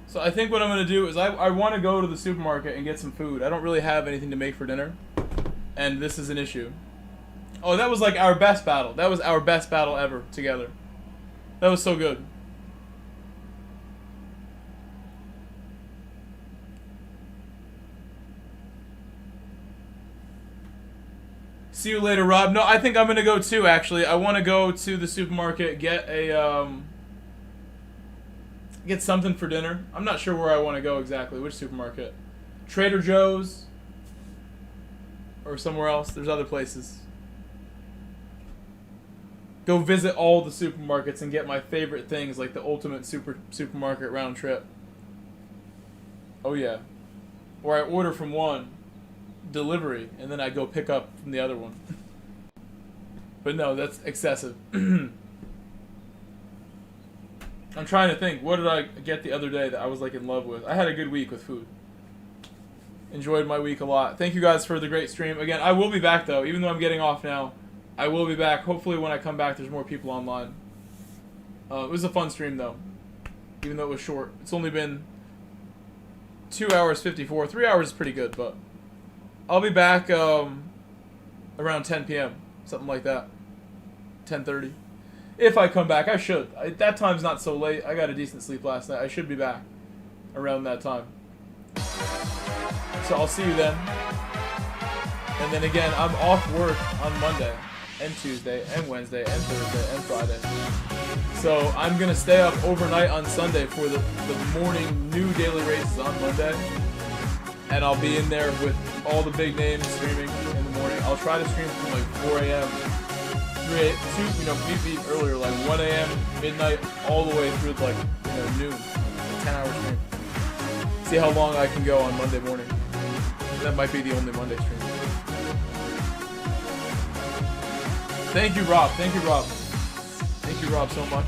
[SPEAKER 1] So I think what I'm going to do is I want to go to the supermarket and get some food. I don't really have anything to make for dinner. And this is an issue. Oh, that was like our best battle. That was our best battle ever together. That was so good. See you later, Rob. No, I think I'm going to go too, actually. I want to go to the supermarket, get a... get something for dinner. I'm not sure where I want to go exactly. Which supermarket? Trader Joe's? Or somewhere else? There's other places. Go visit all the supermarkets and get my favorite things, like the ultimate supermarket round trip. Oh yeah. Or I order from one, delivery, and then I go pick up from the other one. But no, that's excessive. I'm trying to think, what did I get the other day that I was like in love with? I had a good week with food. Enjoyed my week a lot. Thank you guys for the great stream. Again, I will be back though, even though I'm getting off now. I will be back. Hopefully when I come back there's more people online. It was a fun stream though, even though it was short. It's only been 2 hours 54. 3 hours is pretty good, but I'll be back around 10 p.m. Something like that. 10:30. If I come back, I should. That time's not so late. I got a decent sleep last night. I should be back around that time. So I'll see you then. And then again, I'm off work on Monday and Tuesday and Wednesday and Thursday and Friday. So I'm going to stay up overnight on Sunday for the morning new daily races on Monday. And I'll be in there with all the big names streaming in the morning. I'll try to stream from like 4 a.m. 2, maybe earlier, like 1 a.m., midnight, all the way through like, noon. 10-hour stream. See how long I can go on Monday morning. That might be the only Monday stream. Thank you, Rob. Thank you, Rob. Thank you, Rob, so much.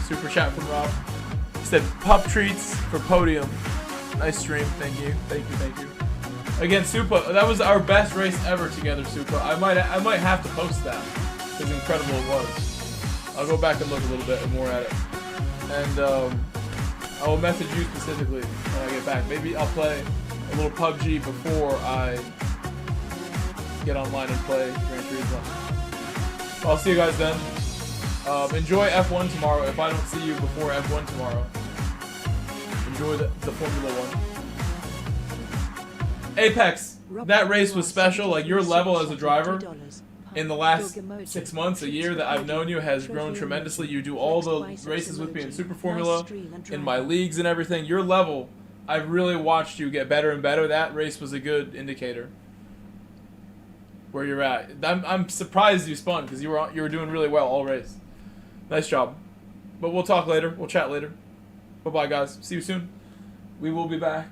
[SPEAKER 1] Super chat from Rob. He said, pup treats for Podium. Nice stream. Thank you. Thank you. Thank you. Again, Supa, that was our best race ever together, Supa. I might have to post that. As incredible it was. I'll go back and look a little bit more at it. And I will message you specifically when I get back. Maybe I'll play a little PUBG before I get online and play Gran Turismo. I'll see you guys then. Enjoy F1 tomorrow if I don't see you before F1 tomorrow. Enjoy the Formula 1. Apex, that race was special. Like, your level as a driver in the last 6 months, a year that I've known you has grown tremendously. You do all the races with me in Super Formula, in my leagues and everything. Your level, I've really watched you get better and better. That race was a good indicator where you're at. I'm surprised you spun because you were doing really well all race. Nice job. But we'll talk later. We'll chat later. Bye-bye, guys. See you soon. We will be back.